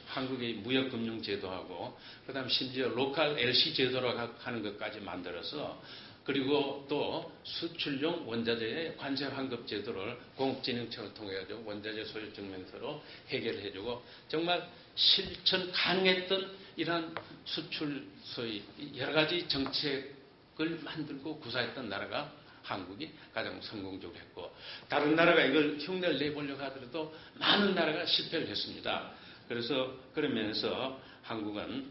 한국의 무역금융 제도하고 그 다음 심지어 로컬 LC 제도라고 하는 것까지 만들어서 그리고 또 수출용 원자재의 관세 환급 제도를 공업진흥청을 통해 가지고 원자재 소유 증명서로 해결해주고 정말 실천 가능했던 이러한 수출 소위 여러 가지 정책을 만들고 구사했던 나라가 한국이 가장 성공적으로 했고 다른 나라가 이걸 흉내를 내보려고 하더라도 많은 나라가 실패를 했습니다. 그래서 그런 면에서 한국은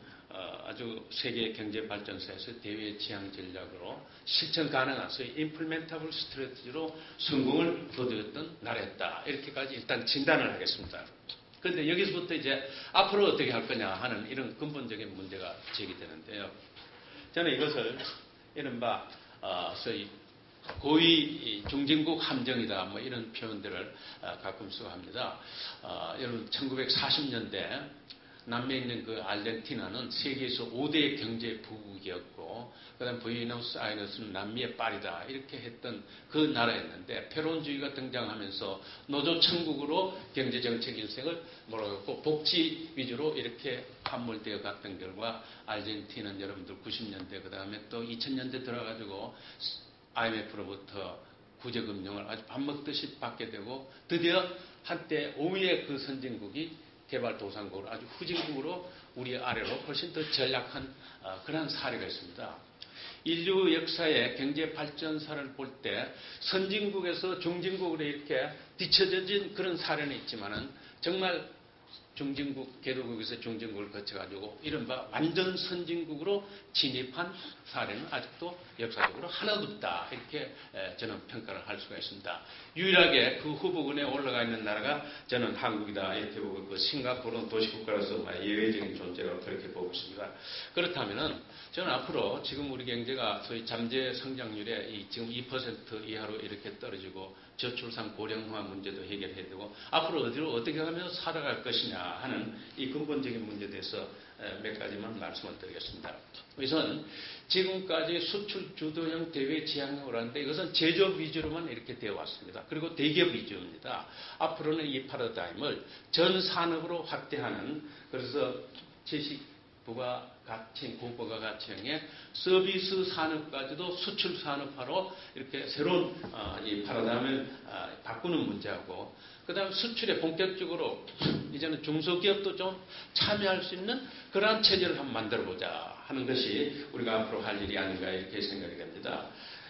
아주 세계 경제 발전사에서 대외 지향 전략으로 실천 가능한 소위 implementable strategy로 성공을 거두었던 나라였다. 이렇게까지 일단 진단을 하겠습니다. 그런데 여기서부터 이제 앞으로 어떻게 할 거냐 하는 이런 근본적인 문제가 제기되는데요. 저는 이것을 이른바 소위 고위 중진국 함정이다 뭐 이런 표현들을 가끔 쓰고 합니다. 여러분 1940년대 남미에 있는 그 아르헨티나는 세계에서 5대 경제 부국이었고 그다음 부에노스아이레스는 남미의 파리다 이렇게 했던 그 나라였는데 페론주의가 등장하면서 노조 천국으로 경제 정책 일색을 몰아갔고 복지 위주로 이렇게 함몰되어 갔던 결과 아르헨티나는 여러분들 90년대 그다음에 또 2000년대 들어가지고 IMF로부터 구제금융을 아주 밥 먹듯이 받게 되고 드디어 한때 5위의 그 선진국이 개발도상국으로 아주 후진국으로 우리 아래로 훨씬 더 전락한 그런 사례가 있습니다. 인류 역사의 경제 발전사를 볼 때 선진국에서 중진국으로 이렇게 뒤처져진 그런 사례는 있지만은 정말 중진국, 개도국에서 중진국을 거쳐가지고 이른바 완전 선진국으로 진입한 사례는 아직도 역사적으로 하나도 없다. 이렇게 저는 평가를 할 수가 있습니다. 유일하게 그 후보군에 올라가 있는 나라가 저는 한국이다. 이렇게 보고 그 싱가포르는 도시국가로서 예외적인 존재라고 그렇게 보고 있습니다. 그렇다면은 저는 앞으로 지금 우리 경제가 소위 잠재 성장률에 지금 2% 이하로 이렇게 떨어지고 저출산 고령화 문제도 해결해야 되고 앞으로 어디로 어떻게 하면 살아갈 것이냐 하는 이 근본적인 문제에 대해서 몇 가지만 말씀을 드리겠습니다. 우선 지금까지 수출 주도형 대외 지향으로 하는데 이것은 제조업 위주로만 이렇게 되어 왔습니다. 그리고 대기업 위주입니다. 앞으로는 이 패러다임을 전 산업으로 확대하는 그래서 지식 부가가치, 고부가가치형의 서비스 산업까지도 수출 산업화로 이렇게 새로운 이 패러다임을 바꾸는 문제하고 그 다음 수출에 본격적으로 이제는 중소기업도 좀 참여할 수 있는 그러한 체제를 한번 만들어보자 하는 것이 우리가 앞으로 할 일이 아닌가 이렇게 생각이 됩니다.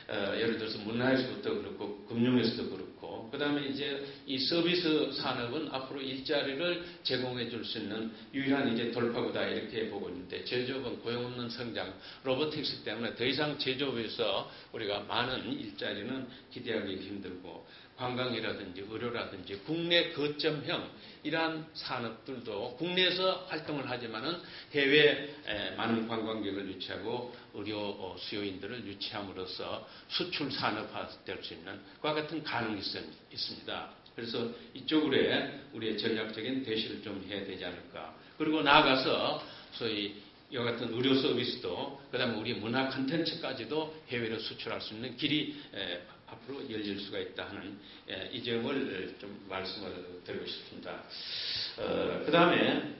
예를 들어서 문화에서부터 그렇고 금융에서도 그렇고 그 다음에 이제 이 서비스 산업은 앞으로 일자리를 제공해 줄 수 있는 유일한 이제 돌파구다 이렇게 보고 있는데 제조업은 고용 없는 성장 로보틱스 때문에 더 이상 제조업에서 우리가 많은 일자리는 기대하기 힘들고 관광이라든지 의료라든지 국내 거점형 이러한 산업들도 국내에서 활동을 하지만은 해외에 많은 관광객을 유치하고 의료 수요인들을 유치함으로써 수출 산업화될 수 있는 그와 같은 가능성이 있습니다. 그래서 이쪽으로 우리의 전략적인 대시를 좀 해야 되지 않을까. 그리고 나아가서 소위 이와 같은 의료 서비스도 그다음에 우리 문화 콘텐츠까지도 해외로 수출할 수 있는 길이 앞으로 열릴 수가 있다 하는 이 점을 좀 말씀을 드리고 싶습니다. 그 다음에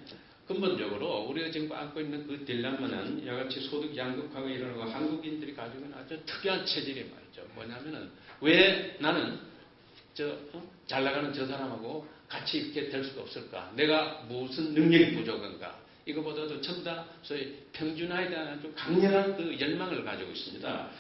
근본적으로 우리가 지금 안고 있는 그 딜레마는 이와같이 소득 양극화가 일어나고 한국인들이 가지고 있는 아주 특이한 체질이 말이죠. 뭐냐면은 왜 나는 잘 나가는 저 사람하고 같이 이렇게 될 수가 없을까? 내가 무슨 능력이 부족한가? 이거보다도 전부 다 소위 평준화에 대한 아주 강렬한 그 열망을 가지고 있습니다.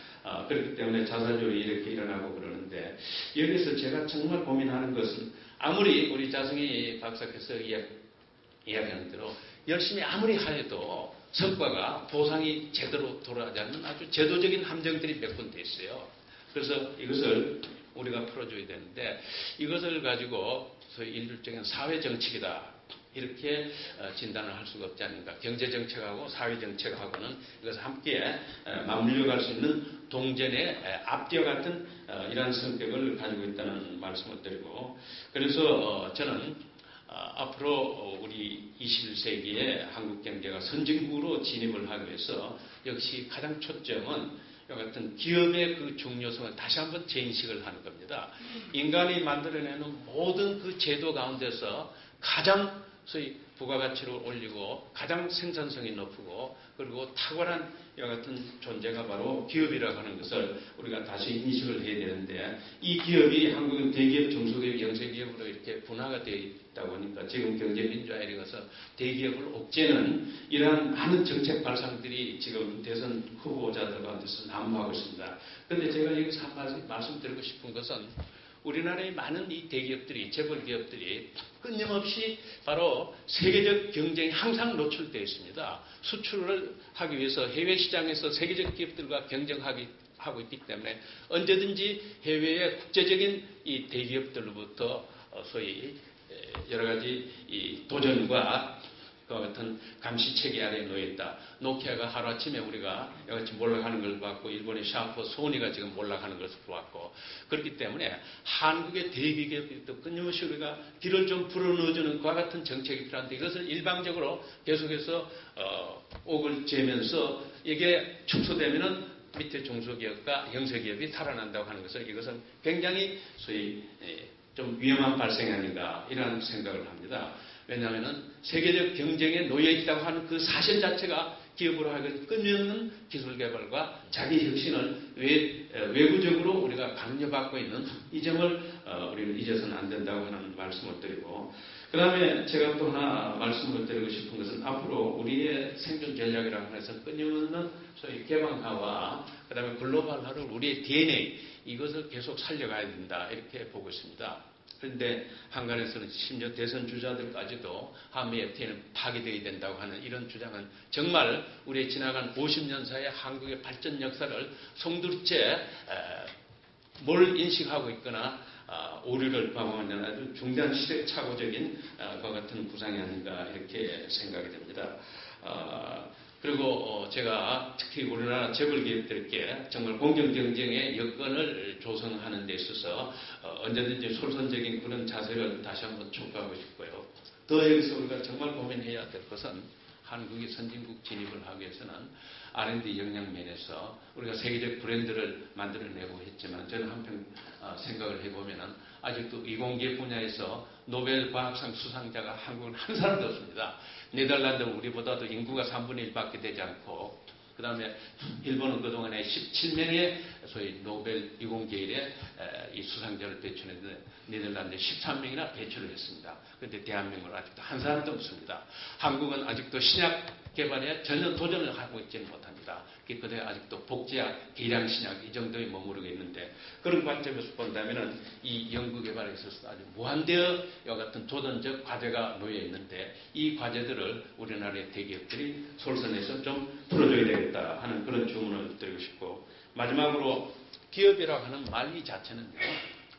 그렇기 때문에 자살률이 이렇게 일어나고 그러는데 여기서 제가 정말 고민하는 것은 아무리 우리 자승희 박사께서 이야기하는 대로 열심히 아무리 하여도 성과가 보상이 제대로 돌아가지 않는 아주 제도적인 함정들이 몇 군데 있어요. 그래서 이것을 우리가 풀어줘야 되는데 이것을 가지고 소위 일률적인 사회 정책이다. 이렇게 진단을 할 수가 없지 않는가. 경제정책하고 사회정책하고는 이것을 함께 맞물려 갈 수 있는 동전의 앞뒤와 같은 이러한 성격을 가지고 있다는 말씀을 드리고, 그래서 저는 앞으로 우리 21세기에 한국 경제가 선진국으로 진입을 하기 위해서 역시 가장 초점은 이와 같은 기업의 그 중요성을 다시 한번 재인식을 하는 겁니다. 인간이 만들어내는 모든 그 제도 가운데서 가장 소위 부가가치를 올리고 가장 생산성이 높고 그리고 탁월한 이와 같은 존재가 바로 기업이라고 하는 것을 우리가 다시 인식을 해야 되는데, 이 기업이 한국은 대기업, 중소기업, 영세기업으로 이렇게 분화가 되어 있다 보니까 지금 경제민주화에 이르러서 대기업을 옥죄는 이러한 많은 정책 발상들이 지금 대선 후보자들 가운데서 난무하고 있습니다. 그런데 제가 여기서 한 가지 말씀드리고 싶은 것은 우리나라의 많은 이 대기업들이, 재벌기업들이 끊임없이 바로 세계적 경쟁에 항상 노출되어 있습니다. 수출을 하기 위해서 해외 시장에서 세계적 기업들과 경쟁하고 있기 때문에 언제든지 해외의 국제적인 이 대기업들로부터 소위 여러 가지 이 도전과 그와 같은 감시체계 아래에 놓여있다. 노키아가 하루아침에 우리가 여같이 몰락하는 걸 봤고, 일본의 샤프, 소니가 지금 몰락하는 것을 보았고, 그렇기 때문에 한국의 대기업이 또 끊임없이 우리가 길을 좀 불어넣어주는 그와 같은 정책이 필요한데, 이것을 일방적으로 계속해서 옥을 재면서 이게 축소되면은 밑에 중소기업과 영세기업이 탈환한다고 하는 것은, 이것은 굉장히 소위 좀 위험한 발생이 아닌가 이런 생각을 합니다. 왜냐하면 세계적 경쟁에 놓여 있다고 하는 그 사실 자체가 기업으로 하여금 끊임없는 기술 개발과 자기 혁신을 외부적으로 우리가 강요받고 있는 이 점을 우리는 잊어서는 안 된다고 하는 말씀을 드리고, 그 다음에 제가 또 하나 말씀을 드리고 싶은 것은 앞으로 우리의 생존 전략이라고 해서 끊임없는 소위 개방화와 그 다음에 글로벌화를 우리의 DNA 이것을 계속 살려가야 된다 이렇게 보고 있습니다. 그런데 한간에서는 심지어 대선 주자들까지도 한미 FTA는 파기되어야 된다고 하는 이런 주장은 정말 우리의 지나간 50년 사이의 한국의 발전 역사를 송두리째 뭘 인식하고 있거나 오류를 방어하는 아주 중대한 시대착오적인 것 같은 구상이 아닌가 이렇게 생각이 됩니다. 그리고 제가 특히 우리나라 재벌기업들께 정말 공정경쟁의 여건을 조성하는 데 있어서 언제든지 솔선적인 그런 자세를 다시 한번 촉구하고 싶고요. 더 여기서 우리가 정말 고민해야 될 것은 한국이 선진국 진입을 하기 위해서는 R&D 역량면에서 우리가 세계적 브랜드를 만들어내고 했지만, 저는 한편 생각을 해보면 아직도 이공계 분야에서 노벨 과학상 수상자가 한국은 한 사람도 없습니다. 네덜란드는 우리보다도 인구가 3분의 1밖에 되지 않고, 그 다음에 일본은 그동안에 17명의 소위 노벨 이공계일에 이 수상자를 배출했는데 네덜란드에 13명이나 배출을 했습니다. 그런데 대한민국은 아직도 한 사람도 없습니다. 한국은 아직도 신약 개발에 전혀 도전을 하고 있지는 못합니다. 그때 아직도 복제약, 계량신약 이 정도에 머무르고 있는데, 그런 관점에서 본다면 이 연구개발에 있어서 아주 무한대의 이와 같은 도전적 과제가 놓여 있는데, 이 과제들을 우리나라의 대기업들이 솔선해서 좀 풀어줘야 되겠다 하는 그런 주문을 드리고 싶고, 마지막으로 기업이라고 하는 말 이 자체는요,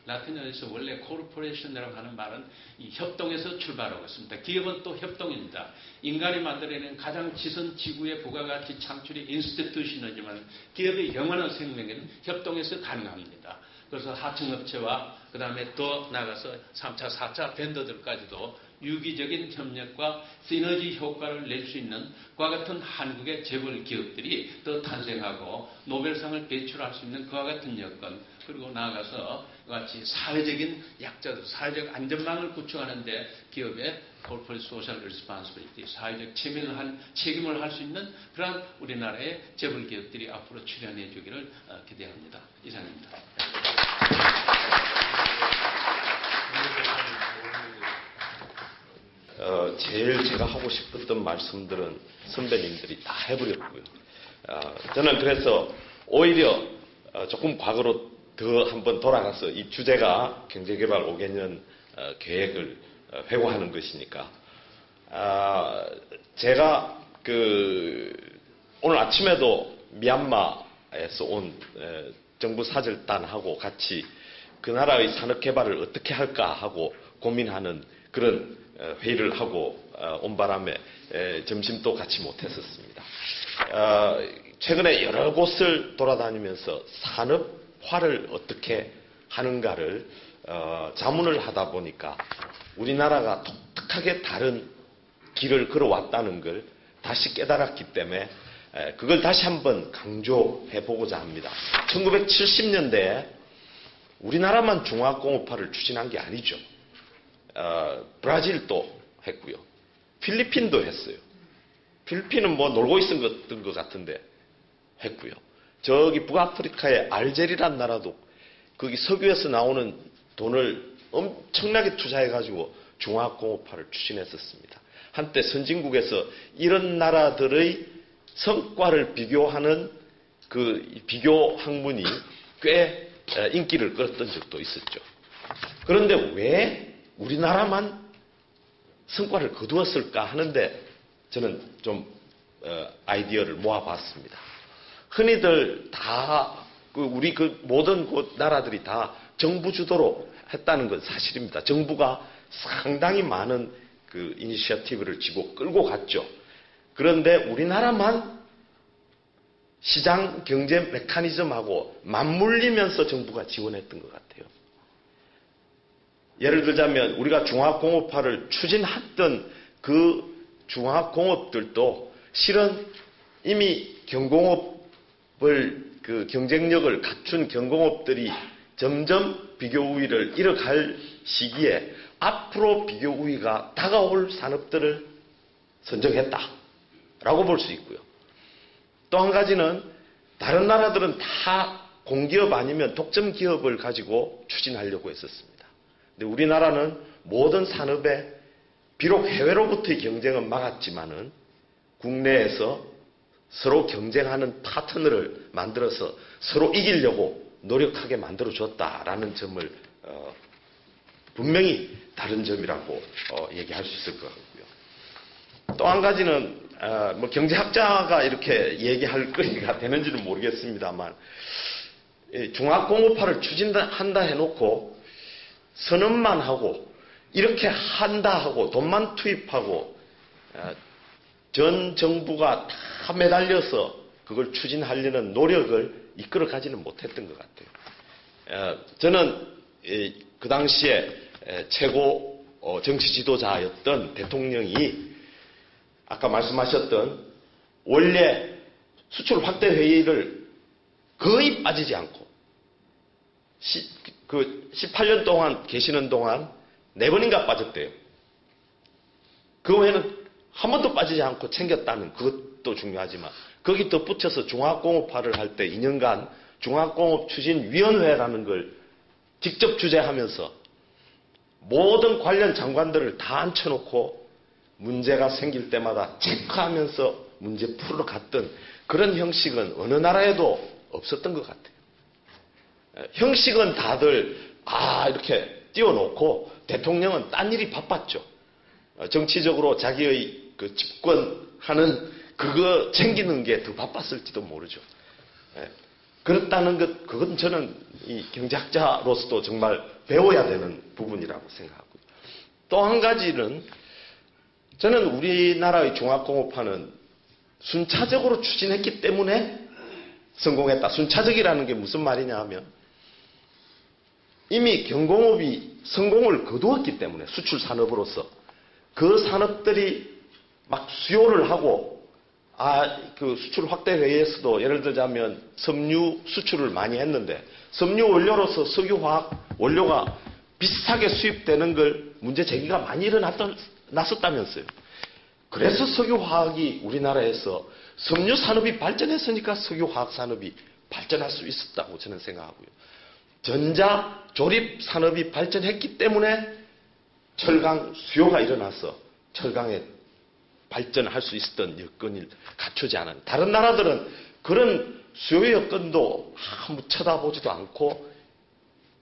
라틴어에서 원래 코르포레이션이라고 하는 말은 이 협동에서 출발하고 있습니다. 기업은 또 협동입니다. 인간이 만들어내는 가장 지선 지구의 부가가치 창출이 인스티튜션이지만 기업의 영원한 생명은 협동에서 가능합니다. 그래서 하청업체와 그 다음에 더 나아가서 3차, 4차 벤더들까지도 유기적인 협력과 시너지 효과를 낼 수 있는 그와 같은 한국의 재벌 기업들이 더 탄생하고 노벨상을 배출할 수 있는 그와 같은 여건, 그리고 나아가서 같이 사회적인 약자들, 사회적 안전망을 구축하는데 기업의 corporate social responsibility, 사회적 책임을 할 수 있는 그러한 우리나라의 재벌 기업들이 앞으로 출연해 주기를 기대합니다. 이상입니다. 제일 제가 하고 싶었던 말씀들은 선배님들이 다 해버렸고요. 저는 그래서 오히려 조금 과거로 더 한번 돌아가서 이 주제가 경제개발 5개년 계획을 회고하는 것이니까, 제가 오늘 아침에도 미얀마에서 온 정부 사절단하고 같이 그 나라의 산업개발을 어떻게 할까 하고 고민하는 그런 회의를 하고 온 바람에 점심도 같이 못했었습니다. 최근에 여러 곳을 돌아다니면서 산업화를 어떻게 하는가를 자문을 하다 보니까 우리나라가 독특하게 다른 길을 걸어왔다는 걸 다시 깨달았기 때문에 그걸 다시 한번 강조해 보고자 합니다. 1970년대에 우리나라만 중화학공업화를 추진한 게 아니죠. 브라질도 했고요. 필리핀도 했어요. 필리핀은 뭐 놀고 있었던 것 같은데 했고요. 저기 북아프리카의 알제리란 나라도 거기 석유에서 나오는 돈을 엄청나게 투자해가지고 중화학공업화를 추진했었습니다. 한때 선진국에서 이런 나라들의 성과를 비교하는 그 비교 학문이 꽤 인기를 끌었던 적도 있었죠. 그런데 왜 우리나라만 성과를 거두었을까 하는데 저는 좀 아이디어를 모아봤습니다. 흔히들 다 우리 그 모든 나라들이 다 정부 주도로 했다는 건 사실입니다. 정부가 상당히 많은 그 이니셔티브를 쥐고 끌고 갔죠. 그런데 우리나라만 시장 경제 메커니즘하고 맞물리면서 정부가 지원했던 것 같아요. 예를 들자면 우리가 중화공업화를 추진했던 그 중화공업들도 실은 이미 경공업을 그 경쟁력을 갖춘 경공업들이 점점 비교 우위를 잃어갈 시기에 앞으로 비교 우위가 다가올 산업들을 선정했다라고 볼 수 있고요. 또 한 가지는 다른 나라들은 다 공기업 아니면 독점 기업을 가지고 추진하려고 했었습니다. 근데 우리나라는 모든 산업에 비록 해외로부터의 경쟁은 막았지만은 국내에서 서로 경쟁하는 파트너를 만들어서 서로 이기려고 노력하게 만들어줬다라는 점을 분명히 다른 점이라고 얘기할 수 있을 것 같고요. 또 한 가지는 뭐 경제학자가 이렇게 얘기할 거리가 되는지는 모르겠습니다만 중화공업화를 추진한다 해놓고 선언만 하고 이렇게 한다 하고 돈만 투입하고 전 정부가 다 매달려서 그걸 추진하려는 노력을 이끌어 가지는 못했던 것 같아요. 저는 그 당시에 최고 정치 지도자였던 대통령이 아까 말씀하셨던 원래 수출 확대 회의를 거의 빠지지 않고 18년 동안 계시는 동안 4번인가 빠졌대요. 그 외에는 한 번도 빠지지 않고 챙겼다는 그것도 중요하지만 거기 덧붙여서 중화공업화를 할 때 2년간 중화공업추진위원회라는 걸 직접 주재하면서 모든 관련 장관들을 다 앉혀놓고 문제가 생길 때마다 체크하면서 문제 풀러 갔던 그런 형식은 어느 나라에도 없었던 것 같아요. 형식은 다들 이렇게 띄워놓고 대통령은 딴 일이 바빴죠. 정치적으로 자기의 그 집권하는 그거 챙기는 게 더 바빴을지도 모르죠. 그렇다는 것, 그건 저는 이 경제학자로서도 정말 배워야 되는 부분이라고 생각하고요. 또 한 가지는 저는 우리나라의 중화공업화는 순차적으로 추진했기 때문에 성공했다. 순차적이라는 게 무슨 말이냐 하면 이미 경공업이 성공을 거두었기 때문에 수출 산업으로서 그 산업들이 막 수요를 하고 그 수출 확대 회의에서도 예를 들자면 섬유 수출을 많이 했는데 섬유 원료로서 석유화학 원료가 비슷하게 수입되는 걸 문제 제기가 많이 났었다면서요. 그래서 석유화학이 우리나라에서 섬유 산업이 발전했으니까 석유화학 산업이 발전할 수 있었다고 저는 생각하고요. 전자 조립 산업이 발전했기 때문에 철강 수요가 일어나서 철강에 발전할 수 있었던 여건을 갖추지 않은 다른 나라들은 그런 수요 여건도 아무 쳐다보지도 않고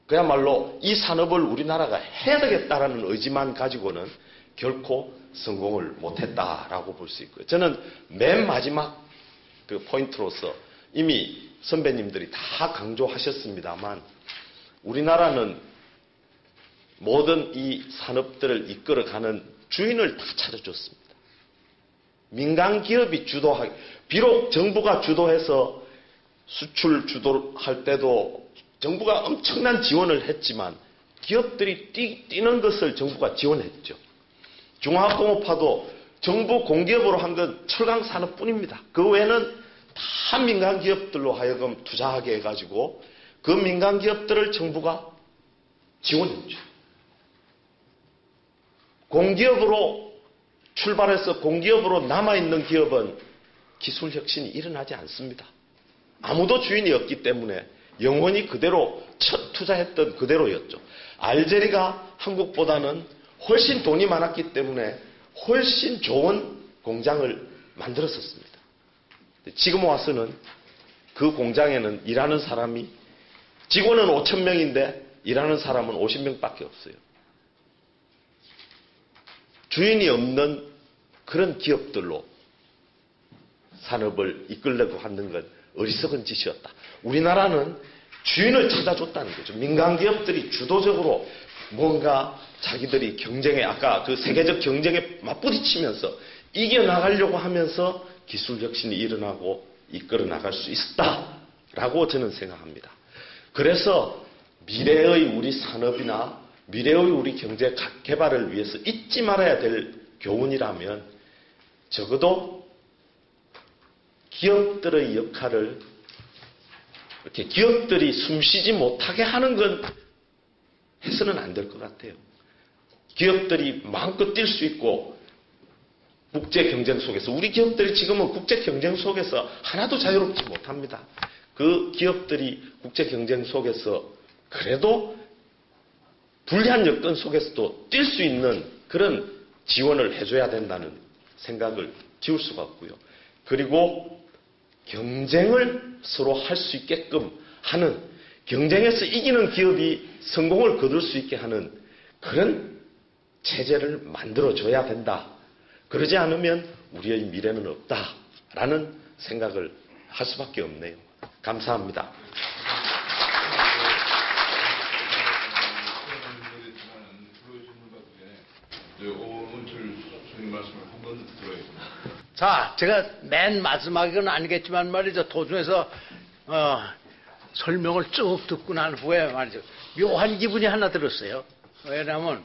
그야말로 이 산업을 우리나라가 해야 되겠다라는 의지만 가지고는 결코 성공을 못했다라고 볼 수 있고요. 저는 맨 마지막 그 포인트로서 이미 선배님들이 다 강조하셨습니다만 우리나라는 모든 이 산업들을 이끌어가는 주인을 다 찾아줬습니다. 민간 기업이 주도하기, 비록 정부가 주도해서 수출 주도할 때도 정부가 엄청난 지원을 했지만 기업들이 뛰는 것을 정부가 지원했죠. 중화공업화도 정부 공기업으로 한 건 철강 산업뿐입니다. 그 외에는 다 민간 기업들로 하여금 투자하게 해가지고 그 민간 기업들을 정부가 지원했죠. 공기업으로 출발해서 공기업으로 남아있는 기업은 기술 혁신이 일어나지 않습니다. 아무도 주인이 없기 때문에 영원히 그대로 첫 투자했던 그대로였죠. 알제리가 한국보다는 훨씬 돈이 많았기 때문에 훨씬 좋은 공장을 만들었었습니다. 지금 와서는 그 공장에는 일하는 사람이 직원은 5,000명인데 일하는 사람은 50명밖에 없어요. 주인이 없는 그런 기업들로 산업을 이끌려고 하는 건 어리석은 짓이었다. 우리나라는 주인을 찾아줬다는 거죠. 민간 기업들이 주도적으로 뭔가 자기들이 경쟁에, 아까 그 세계적 경쟁에 맞부딪히면서 이겨나가려고 하면서 기술 혁신이 일어나고 이끌어 나갈 수 있었다라고 저는 생각합니다. 그래서 미래의 우리 산업이나 미래의 우리 경제 개발을 위해서 잊지 말아야 될 교훈이라면 적어도 기업들의 역할을 이렇게 기업들이 숨쉬지 못하게 하는 건 해서는 안 될 것 같아요. 기업들이 마음껏 뛸 수 있고 국제 경쟁 속에서 우리 기업들이 지금은 국제 경쟁 속에서 하나도 자유롭지 못합니다. 그 기업들이 국제 경쟁 속에서 그래도 불리한 여건 속에서도 뛸 수 있는 그런 지원을 해줘야 된다는 생각을 지울 수가 없고요. 그리고 경쟁을 서로 할 수 있게끔 하는, 경쟁에서 이기는 기업이 성공을 거둘 수 있게 하는 그런 체제를 만들어줘야 된다. 그러지 않으면 우리의 미래는 없다라는 생각을 할 수밖에 없네요. 감사합니다. 오은철 선생님 말씀을 한 번 들어야겠습니다. 자, 제가 맨 마지막은 아니겠지만 말이죠. 도중에서 설명을 쭉 듣고 난 후에 말이죠. 묘한 기분이 하나 들었어요. 왜냐하면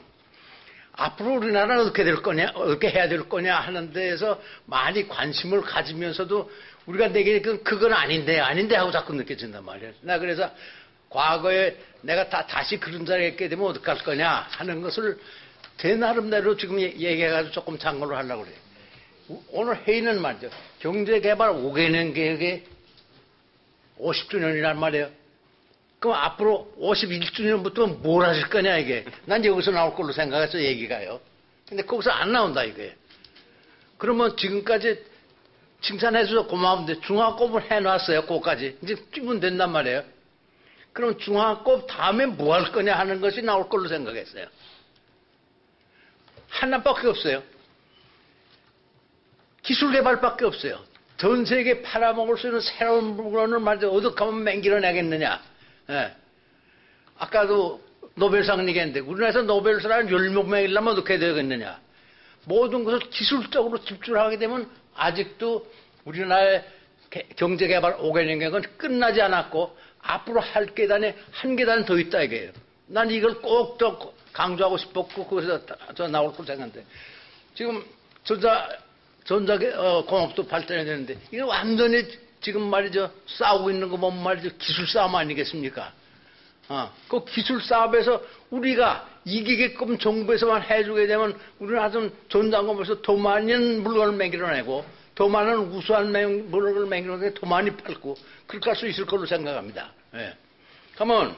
앞으로 우리나라는 어떻게 될 거냐, 어떻게 해야 될 거냐 하는 데에서 많이 관심을 가지면서도 우리가 내게 그건 아닌데 하고 자꾸 느껴진단 말이에요. 나 그래서 과거에 내가 다시 그런 자리에 있게 되면 어떡할 거냐 하는 것을 제 나름대로 지금 얘기해가지고 조금 참고를 하려고 그래요. 오늘 회의는 말이죠. 경제개발 5개년 계획의 50주년이란 말이에요. 그럼 앞으로 51주년부터 뭘 하실 거냐 이게. 난 여기서 나올 걸로 생각해서 얘기가요. 근데 거기서 안 나온다 이게. 그러면 지금까지 칭찬해줘서 고마운데 중화급을 해놨어요. 그거까지. 이제 뛰면 된단 말이에요. 그럼 중화급 다음에 뭐 할 거냐 하는 것이 나올 걸로 생각했어요. 하나밖에 없어요. 기술개발밖에 없어요. 전 세계 팔아먹을 수 있는 새로운 물건을 말이죠. 어떻게 하면 맹길어내겠느냐. 예. 아까도 노벨상 얘기했는데 우리나라에서 노벨상을 10명이려면 어떻게 되겠느냐. 모든 것을 기술적으로 집중하게 되면 아직도 우리나라의 경제개발 5개년 계획은 끝나지 않았고 앞으로 할 계단에 한 계단 더 있다 이게요. 난 이걸 꼭 더 강조하고 싶었고 거기서 저 나올 걸 생각했는데 지금 전자공업도 발전해야 되는데 이게 완전히 지금 말이죠 싸우고 있는 거 보면 말이죠 기술 싸움 아니겠습니까? 그 기술 싸움에서 우리가 이기게끔 정부에서만 해주게 되면 우리는 하여튼 전자공업에서 더 많은 물건을 매겨내고 더 많은 우수한 물건을 매겨내고 더 많이 팔고 그렇게 할 수 있을 걸로 생각합니다. 예. 그러면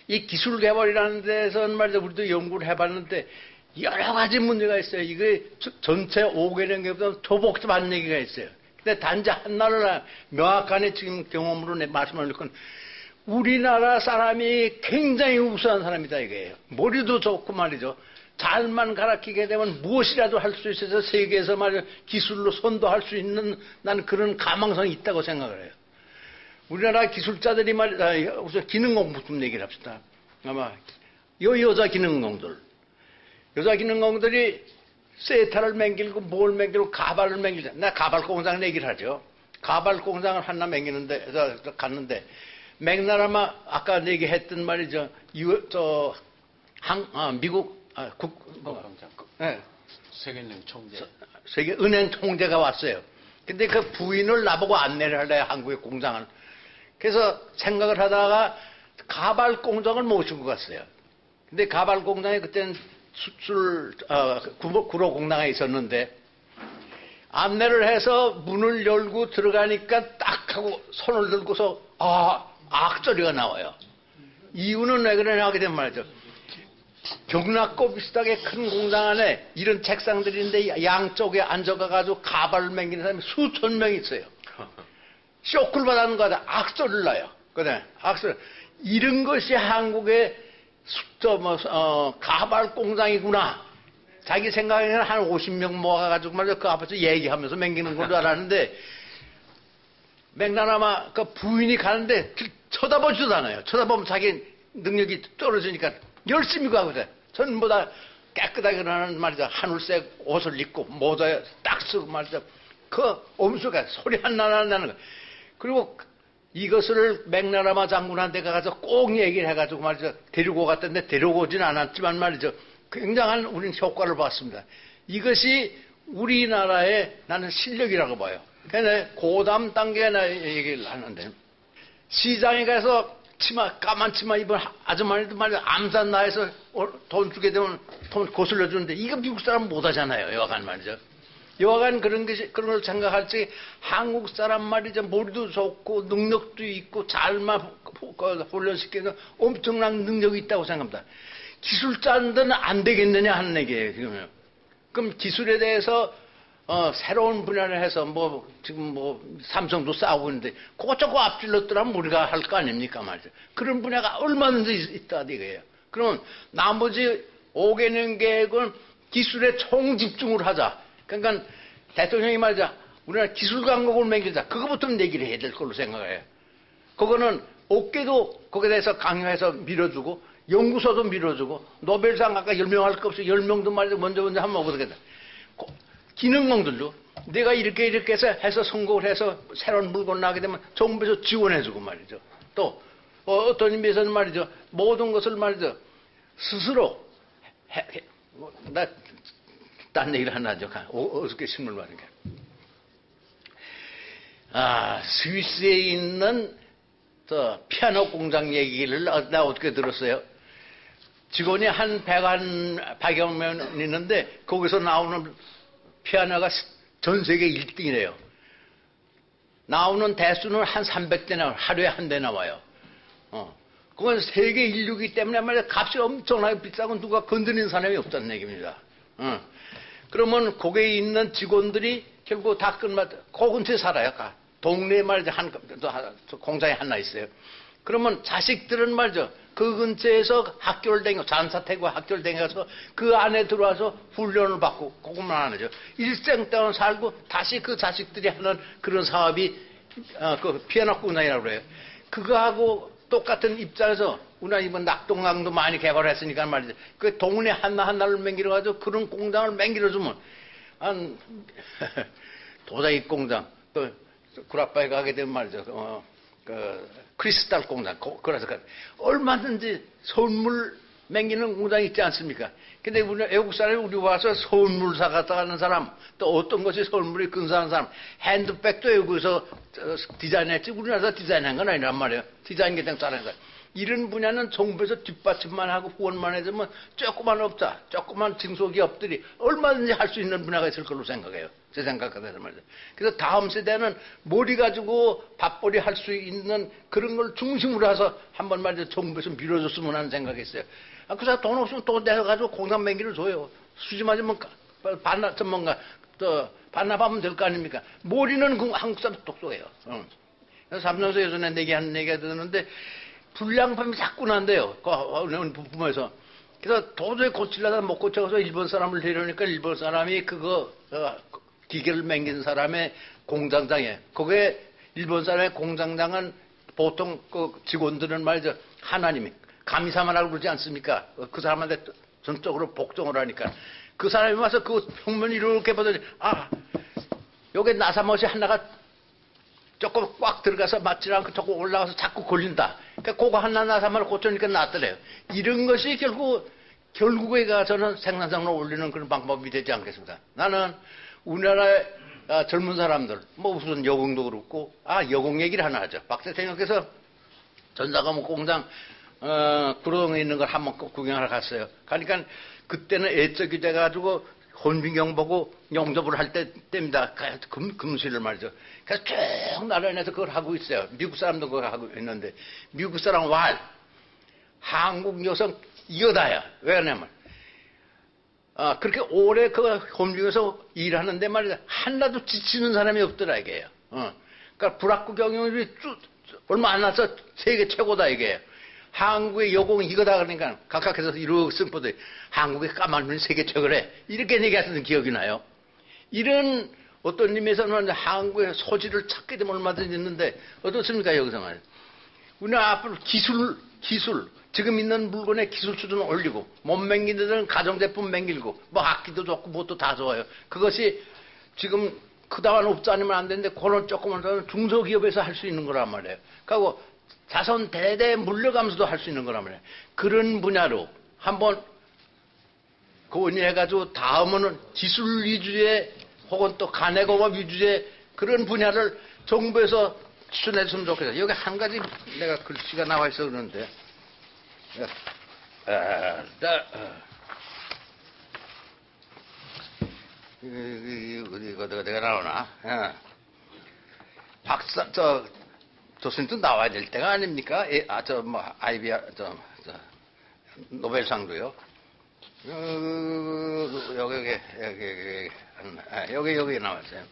이 기술 개발이라는 데서는 말이죠 우리도 연구를 해봤는데 여러 가지 문제가 있어요. 이게 전체 5개년 계획보다 더 복잡한 얘기가 있어요. 근데 단지 하나를 명확하게 지금 경험으로 말씀을 드릴 건 우리나라 사람이 굉장히 우수한 사람이다 이거예요. 머리도 좋고 말이죠. 잘만 가르치게 되면 무엇이라도 할 수 있어서 세계에서 말이죠 기술로 선도할 수 있는 나는 그런 가망성이 있다고 생각을 해요. 우리나라 기술자들이 말이죠. 우선 기능공부 좀 얘기를 합시다. 아마 여자 기능공들. 여자 기능공들이 세타를 맹길고 뭘 맹길고 가발을 맹길자. 나 가발 공장 얘기를 하죠. 가발 공장을 하나 맹기는데 갔는데 맥나라마 아까 얘기했던 말이죠. 미국 네. 세계은행 총재. 세계은행 총재가 왔어요. 근데 그 부인을 나보고 안내를 하래요. 한국의 공장을. 그래서 생각을 하다가 가발 공장을 모시고 갔어요. 근데 가발 공장에 그때는 구로 공장에 있었는데 안내를 해서 문을 열고 들어가니까 딱 하고 손을 들고서 악소리가 나와요. 이유는 왜 그러냐 하게 되면 말이죠. 경락고 비슷하게 큰 공장 안에 이런 책상들인데 양쪽에 앉아가지고 가발을 맹기는 사람이 수천 명 있어요. 쇼크를 받는 거다. 악소리를 나요. 그래, 악소리. 이런 것이 한국의 가발 공장이구나. 자기 생각에는 한 50명 모아가지고 말이죠. 그 앞에서 얘기하면서 맹기는 건 줄 알았는데, 맥나라마 그 부인이 가는데 쳐다보지도 않아요. 쳐다보면 자기 능력이 떨어지니까 열심히 가거든. 전부 다 깨끗하게 나는 말이죠. 하늘색 옷을 입고 모자에 딱 쓰고 말이죠. 그 엄수가 소리 하나 안 나는 거. 그리고 이것을 맥나라마 장군한테 가서 꼭 얘기를 해가지고 말이죠. 데리고 갔던데 데리고 오진 않았지만 말이죠. 굉장한 우리는 효과를 봤습니다. 이것이 우리나라의 나는 실력이라고 봐요. 그래서 고담 단계에 나 얘기를 하는데 시장에 가서 까만 치마 입은 아줌마들도 말이죠. 암산 나에서 돈 주게 되면 돈 거슬러 주는데 이거 미국 사람 못 하잖아요. 여하간 말이죠. 여하간 그런 걸 생각할지 한국 사람 말이죠. 머리도 좋고 능력도 있고 잘만 훈련시키는 엄청난 능력이 있다고 생각합니다. 기술자들은 안 되겠느냐 하는 얘기예요. 그럼 기술에 대해서 새로운 분야를 해서 지금 삼성도 싸우고 있는데 그거 저거 앞질렀더라면 우리가 할 거 아닙니까 말이죠. 그런 분야가 얼마든지 있다 이거예요. 그러면 나머지 5개년 계획은 기술에 총집중을 하자. 그러니까 대통령이 말이죠. 우리나라 기술 강국을 맹기자. 그거부터 얘기를 해야 될 걸로 생각해요. 그거는 업계도 거기에 대해서 강요해서 밀어주고 연구소도 밀어주고 노벨상 아까 10명 할 거 없이 10명도 말이죠. 먼저 한번 먹어보겠다. 기능공들도 내가 이렇게 해서 성공을 해서 새로운 물건 나게 되면 정부에서 지원해주고 말이죠. 또 어떤 의미에서는 말이죠. 모든 것을 말이죠. 스스로 딴 얘기를 하나 하죠. 어저께 신문 말인 게. 스위스에 있는 피아노 공장 얘기를 나 어떻게 들었어요? 직원이 한 100여 명 있는데 거기서 나오는 피아노가 전 세계 1등이래요. 나오는 대수는 한 300대 나와요. 하루에 한 대 나와요. 그건 세계 인류이기 때문에 말이야 값이 엄청나게 비싸고 누가 건드리는 사람이 없다는 얘기입니다. 그러면 거기에 있는 직원들이 결국 다 끝마다 그 근처에 살아요. 동네에 말이죠. 공장에 하나 있어요. 그러면 자식들은 말이죠. 그 근처에서 학교를 다니고 잔사태고 학교를 다니면서 그 안에 들어와서 훈련을 받고 그것만 안 하죠. 일생 동안 살고 다시 그 자식들이 하는 그런 사업이 그 피아노 공장이라고 그래요. 그거하고 똑같은 입장에서 우리가 이번 낙동강도 많이 개발했으니까 말이죠. 그 동네 하나를 맹기러 가지고 그런 공장을 맹기러 주면 한 도자기 공장 또 구라바에 가게 되면 말이죠. 크리스탈 공장 그래서 얼마든지 선물 맹기는 공장이 있지 않습니까? 근데 우리 외국 사람이 우리 와서 선물 사갔다 가는 사람 또 어떤 것이 선물이 근사한 사람 핸드백도 여기서 디자인했지 우리나라에서 디자인한 건 아니란 말이에요. 디자인 개정 잘하는 사람. 이런 분야는 정부에서 뒷받침만 하고 후원만 해주면 조그만 중소기업들이 얼마든지 할 수 있는 분야가 있을 걸로 생각해요. 제 생각하는 말이죠. 그래서 다음 세대는 머리 가지고 밥벌이 할 수 있는 그런 걸 중심으로 해서 한번 말이죠. 정부에서 밀어줬으면 하는 생각이 있어요. 그 사람 돈 없으면 돈 내가지고 공장 맹기를 줘요. 수지 맞으면 반납하면 될 거 아닙니까? 머리는 한국 사람 똑똑해요. 그래서 삼성에서 예전에 얘기하는 얘기가 듣는데 불량품이 자꾸 난대요. 어느 부품에서. 그래서 도저히 고치려다 못 고쳐서 일본 사람을 데려오니까 일본 사람이 기계를 맹긴 사람의 공장장에 거기에 일본 사람의 공장장은 보통 그 직원들은 말이죠. 하나님이 가미사마라고 그러지 않습니까? 그 사람한테 전적으로 복종을 하니까 그 사람이 와서 그 평면 이렇게 보더니 요게 나사못이 하나가 조금 꽉 들어가서 맞지 않고 조금 올라가서 자꾸 걸린다. 그러니까 그거 하나 나사못을 고쳐니까 낫더래요. 이런 것이 결국에 가서는 생산성을 올리는 그런 방법이 되지 않겠습니까? 나는 우리나라의 젊은 사람들, 뭐 우선 여공도 그렇고, 여공 얘기를 하나 하죠. 박 대통령께서 전사과목 공장, 구로동에 있는 걸 한번 구경하러 갔어요. 그러니까 그때는 애적이 돼가지고 혼비경 보고 영접을 할 때입니다. 금수를 말이죠. 그래서 쭉 나라에서 그걸 하고 있어요. 미국 사람도 그걸 하고 있는데, 미국 사람 한국 여성 이거다야. 왜 그러냐면, 그렇게 오래 그 혼비경에서 일하는데 말이죠. 하나도 지치는 사람이 없더라, 이게요. 그러니까 불합구 경영률이 얼마 안 나서 세계 최고다, 이게. 한국의 여공이 이거다 그러니까 각각해서 이렇게 쓴포들 한국의 까만 눈이 세계 최고래. 이렇게 얘기하던 기억이 나요. 이런 어떤 의미에서는 한국의 소질을 찾게 되면 얼마든지 있는데 어떻습니까, 여기서 말이에요. 우리는 앞으로 기술, 지금 있는 물건의 기술 수준을 올리고 못 맹기는 데는 가정제품 맹길고 뭐 악기도 좋고 뭣도 다 좋아요. 그것이 지금 그다만 없지 않으면 안 되는데 그런 조금은 더 중소기업에서 할 수 있는 거란 말이에요. 그리고 자손 대대 물려가면서도 할 수 있는 거란 말이에요. 그런 분야로 한번 건의해가지고 다음은 기술 위주의 혹은 또 가내공업 위주의 그런 분야를 정부에서 추천해주면 좋겠어요. 여기 한 가지 내가 글씨가 나와 있어 그러는데 이거 내가 나오나? 박사 교수님도 나와야 될 때가 아닙니까? 노벨상도요. 여기 나왔어요.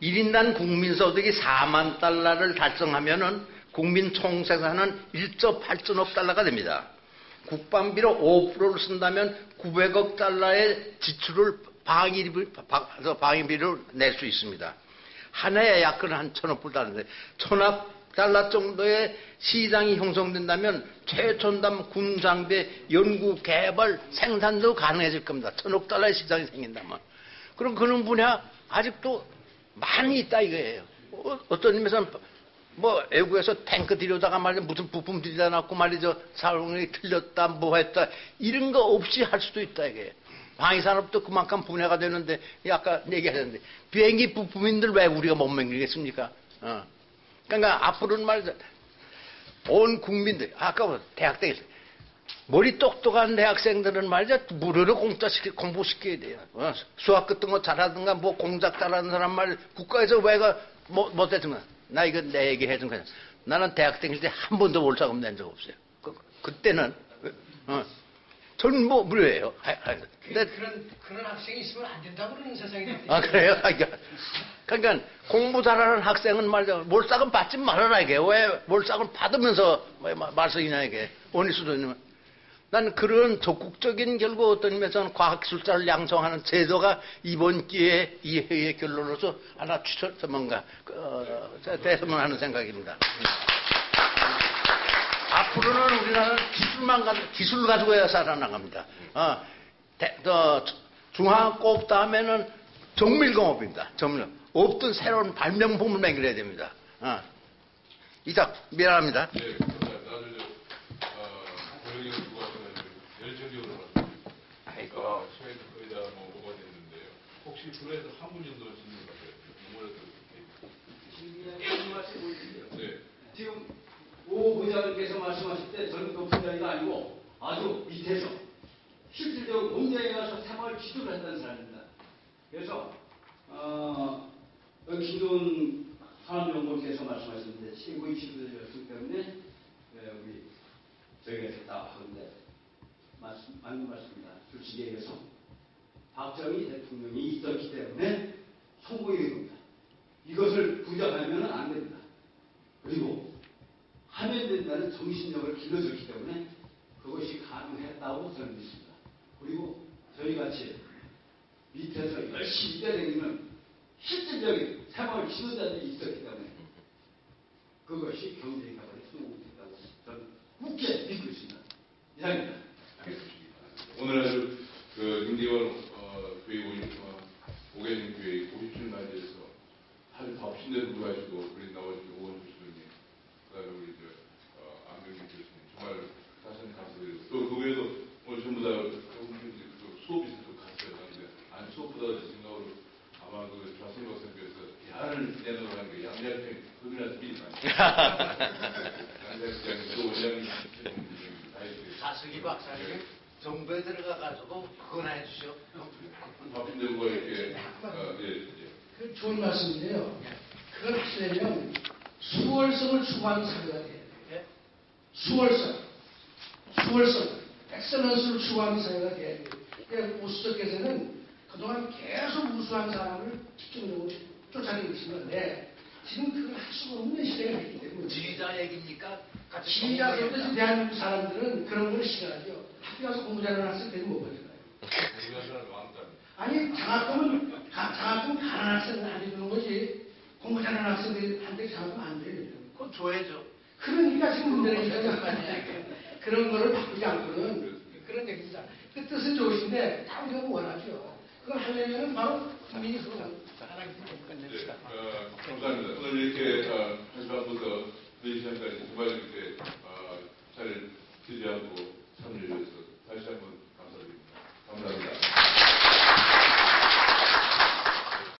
1인당 국민소득이 4만 달러를 달성하면은 국민 총생산은 1.8천억 달러가 됩니다. 국방비로 5%를 쓴다면 900억 달러의 지출을 방위비를 낼 수 있습니다. 한 해에 약 한 1,000억 불 달러인데 1,000억 달러 정도의 시장이 형성된다면 최첨단 군장비 연구 개발 생산도 가능해질 겁니다. 1,000억 달러의 시장이 생긴다면. 그럼 그런 분야 아직도 많이 있다 이거예요. 어떤 의미에서는 뭐 외국에서 탱크 들여다가 말이죠. 무슨 부품 들여다 놨고 말이죠. 사용이 틀렸다 뭐 했다 이런 거 없이 할 수도 있다 이게. 방위산업도 그만큼 분야가 되는데 아까 얘기하셨는데 비행기 부품인들 왜 우리가 못 만들겠습니까? 그러니까 앞으로는 말이죠. 온 국민들 아까 대학 때 머리 똑똑한 대학생들은 말이죠. 무료로 공부시켜야 돼요. 수학 같은 거 잘하든가 뭐 공작 잘하는 사람 말 국가에서 왜가 못했든가 나 이거 내 얘기 해준 거야. 나는 대학 다닐 때 한 번도 월사금 낸 적 없어요. 그때는 저는 뭐 무료예요. 근데 그런 학생이 있으면 안 된다고 그러는 세상이 됐어요. 그래요? 그러니까 공부 잘하는 학생은 말이죠. 월사금 받지 말아라 이게. 왜 월사금 받으면서 말썽이냐 이게. 원리 수준이면. 난 그런 적극적인 결국 어떤 의미에서는 과학기술자를 양성하는 제도가 이번 기회에 이 회의의 결론으로서 하나 됐으면 하는 생각입니다. 앞으로는 우리나라는 기술 가지고 해야 살아나갑니다. 중화학업 다음에는 정밀공업입니다. 없던 새로운 발명품을 만들어야 됩니다. 이상 미안합니다. 네, 열정적으로 시간이 거의 다 뭐가 됐는데요. 혹시 그래서 한 분 정도 질문 가져요? 네. 지금 오 부장님께서 말씀하실 때 저는 높은 자리가 아니고 아주 밑에서 실질적으로 공장에 가서 생활 지도를 했다는 사람입니다. 그래서 김돈 산업연구원께서 말씀하셨는데 최고의 지도자였기 때문에 우리 저희가 다 하는데 맞는 말씀입니다. 솔직히 얘기해서 박정희 대통령이 있었기 때문에 성공이 된 겁니다. 이것을 부정하면 안 됩니다. 그리고 하면 된다는 정신력을 길러줬기 때문에 그것이 가능했다고 저는 믿습니다. 그리고 저희같이 밑에서 열심히 뛰어다니는 실질적인 생활 지도자들이 있었기 때문에 그것이 경제의 가발에 성공됐다고 저는 굳게 믿고 있습니다. 이상입니다. 오늘 아주 그 임기원 교육원 오개진 교육 50주년 맞이해서 아주 바쁘신데도 불구하고 우리 나와주신 오원 교수님, 그다음에 우리 안경민 교수님 정말 다시 한번 감사드리고 또 그 외에도 오늘 전부 다 수업이 또 갔어요. 근데 안 수업보다 제 생각으로 아마 그 좌승 박사님께서 야를 내놓으라는 게 양자평 그분한테 미리 많이 양자평 또 원장님 자석이 박사님 정부에 들어가가지고 그거나 해주시오. 바쁜데 뭐 이렇게 그 좋은 말씀인데요. 그걸 하시려면 수월성을 추구하는 사회가 돼야 돼요. 수월성, 엑셀런스를 추구하는 사회가 돼야 돼요. 그러니까 보수적께서는 그동안 계속 우수한 사람을 집중적으로 쫓아내고 계신 건데 지금 그걸 할 수가 없는 시대가 됐기 때문에 지휘자 얘기입니까? 지휘자로서 지금 대한민국 사람들은 그런 걸 싫어하죠. 학교 가서 공부 잘하는 학생 되면 뭐 가져가요? 아니 장학금 가난한 학생은 안 해주는 거지. 공부 잘하는 학생들한테 장학금 안 돼요. 그건 줘야죠. 그러니까 지금 문제는 그런 거를 바꾸지 않고는 그런 얘기입니다. 그 뜻은 좋으신데 다 우리가 원하죠. 그걸 하려면 바로 국민이 그걸 하나님 때문에 끝냅시다. 감사합니다. 오늘 이렇게 1시간부터